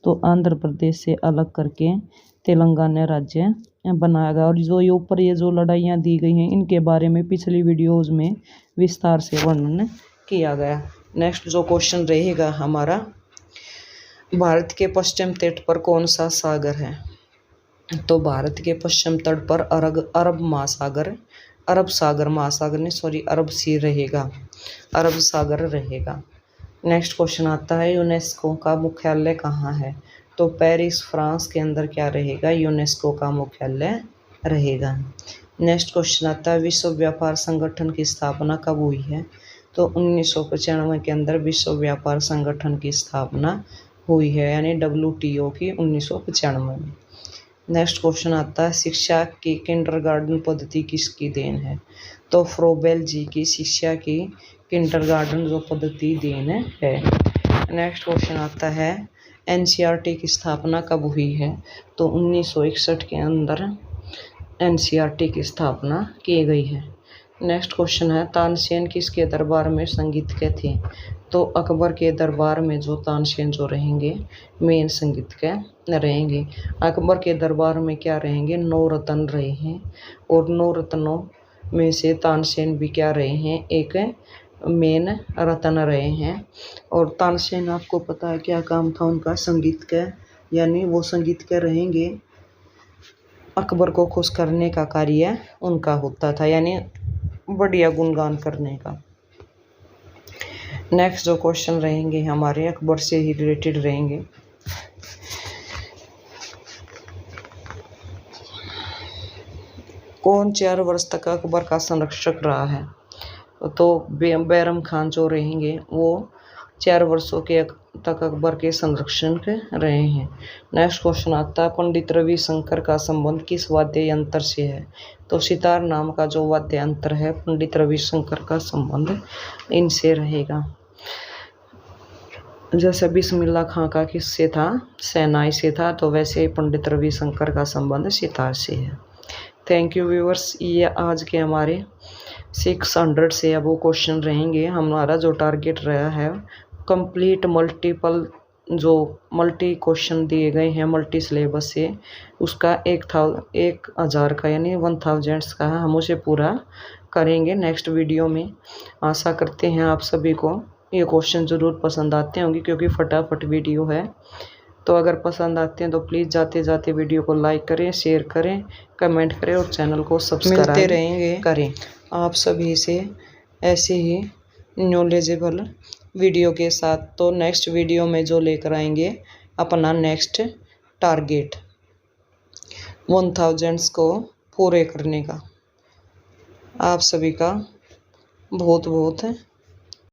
तो आंध्र प्रदेश से अलग करके तेलंगाना राज्य बनाया गया। और जो ये ऊपर ये जो लड़ाइयाँ दी गई हैं इनके बारे में पिछली वीडियोज़ में विस्तार से वर्णन किया गया। नेक्स्ट जो क्वेश्चन रहेगा हमारा भारत के पश्चिम तट पर कौन सा सागर है? तो भारत के पश्चिम तट पर अरब सी रहेगा, अरब सागर रहेगा। नेक्स्ट क्वेश्चन आता है यूनेस्को का मुख्यालय कहाँ है? तो पेरिस फ्रांस के अंदर क्या रहेगा? यूनेस्को का मुख्यालय रहेगा। नेक्स्ट क्वेश्चन आता है विश्व व्यापार संगठन की स्थापना कब हुई है? तो 1995 के अंदर विश्व व्यापार संगठन की स्थापना हुई है, यानी WTO की 1995 में। नेक्स्ट क्वेश्चन आता है शिक्षा की किंडरगार्टन पद्धति किसकी देन है? तो फ्रोबेल जी की शिक्षा की किंडरगार्टन जो पद्धति देन है। नेक्स्ट क्वेश्चन आता है एनसीईआरटी की स्थापना कब हुई है? तो 1961 के अंदर एनसीईआरटी की स्थापना की गई है। नेक्स्ट क्वेश्चन है तानसेन किसके दरबार में संगीतज्ञ थे? तो अकबर के दरबार में जो तानसेन जो रहेंगे मेन संगीतज्ञ रहेंगे। अकबर के दरबार में क्या रहेंगे? 9 रत्न रहे हैं और 9 रत्नों में से तानसेन भी क्या रहे हैं? एक मेन रत्न रहे हैं। और तानसेन आपको पता है क्या काम था उनका? संगीतज्ञ, यानी वो संगीतज्ञ रहेंगे, अकबर को खुश करने का कार्य उनका होता था, यानी बढ़िया गुणगान करने का। नेक्स्ट जो क्वेश्चन रहेंगे हमारे अकबर से ही रिलेटेड रहेंगे। कौन 4 वर्ष तक अकबर का संरक्षक रहा है? तो बैरम खान जो रहेंगे वो 4 वर्षों के तक अकबर के संरक्षण रहे हैं। नेक्स्ट क्वेश्चन आता है पंडित रविशंकर का संबंध किस वाद्य यंत्र से है? तो सितार नाम का जो वाद्य यंत्र है पंडित रविशंकर का संबंध इनसे रहेगा। जैसे बिस्मिल्लाह खां का किससे था? शहनाई से था, तो वैसे ही पंडित रविशंकर का संबंध सितार से है। थैंक यू व्यूअर्स, ये आज के हमारे 600 से अब वो क्वेश्चन रहेंगे। हमारा जो टारगेट रहा है कंप्लीट मल्टीपल जो मल्टी क्वेश्चन दिए गए हैं मल्टी सिलेबस से, उसका 1000 का यानी 1000 का हम उसे पूरा करेंगे नेक्स्ट वीडियो में। आशा करते हैं आप सभी को ये क्वेश्चन ज़रूर पसंद आते होंगे क्योंकि फटाफट वीडियो है। तो अगर पसंद आते हैं तो प्लीज़ जाते जाते वीडियो को लाइक करें, शेयर करें, कमेंट करें और चैनल को सब्सक्राइब करें। आप सभी से ऐसे ही नॉलेजेबल वीडियो के साथ तो नेक्स्ट वीडियो में जो लेकर आएंगे अपना नेक्स्ट टारगेट 1000 को पूरे करने का। आप सभी का बहुत बहुत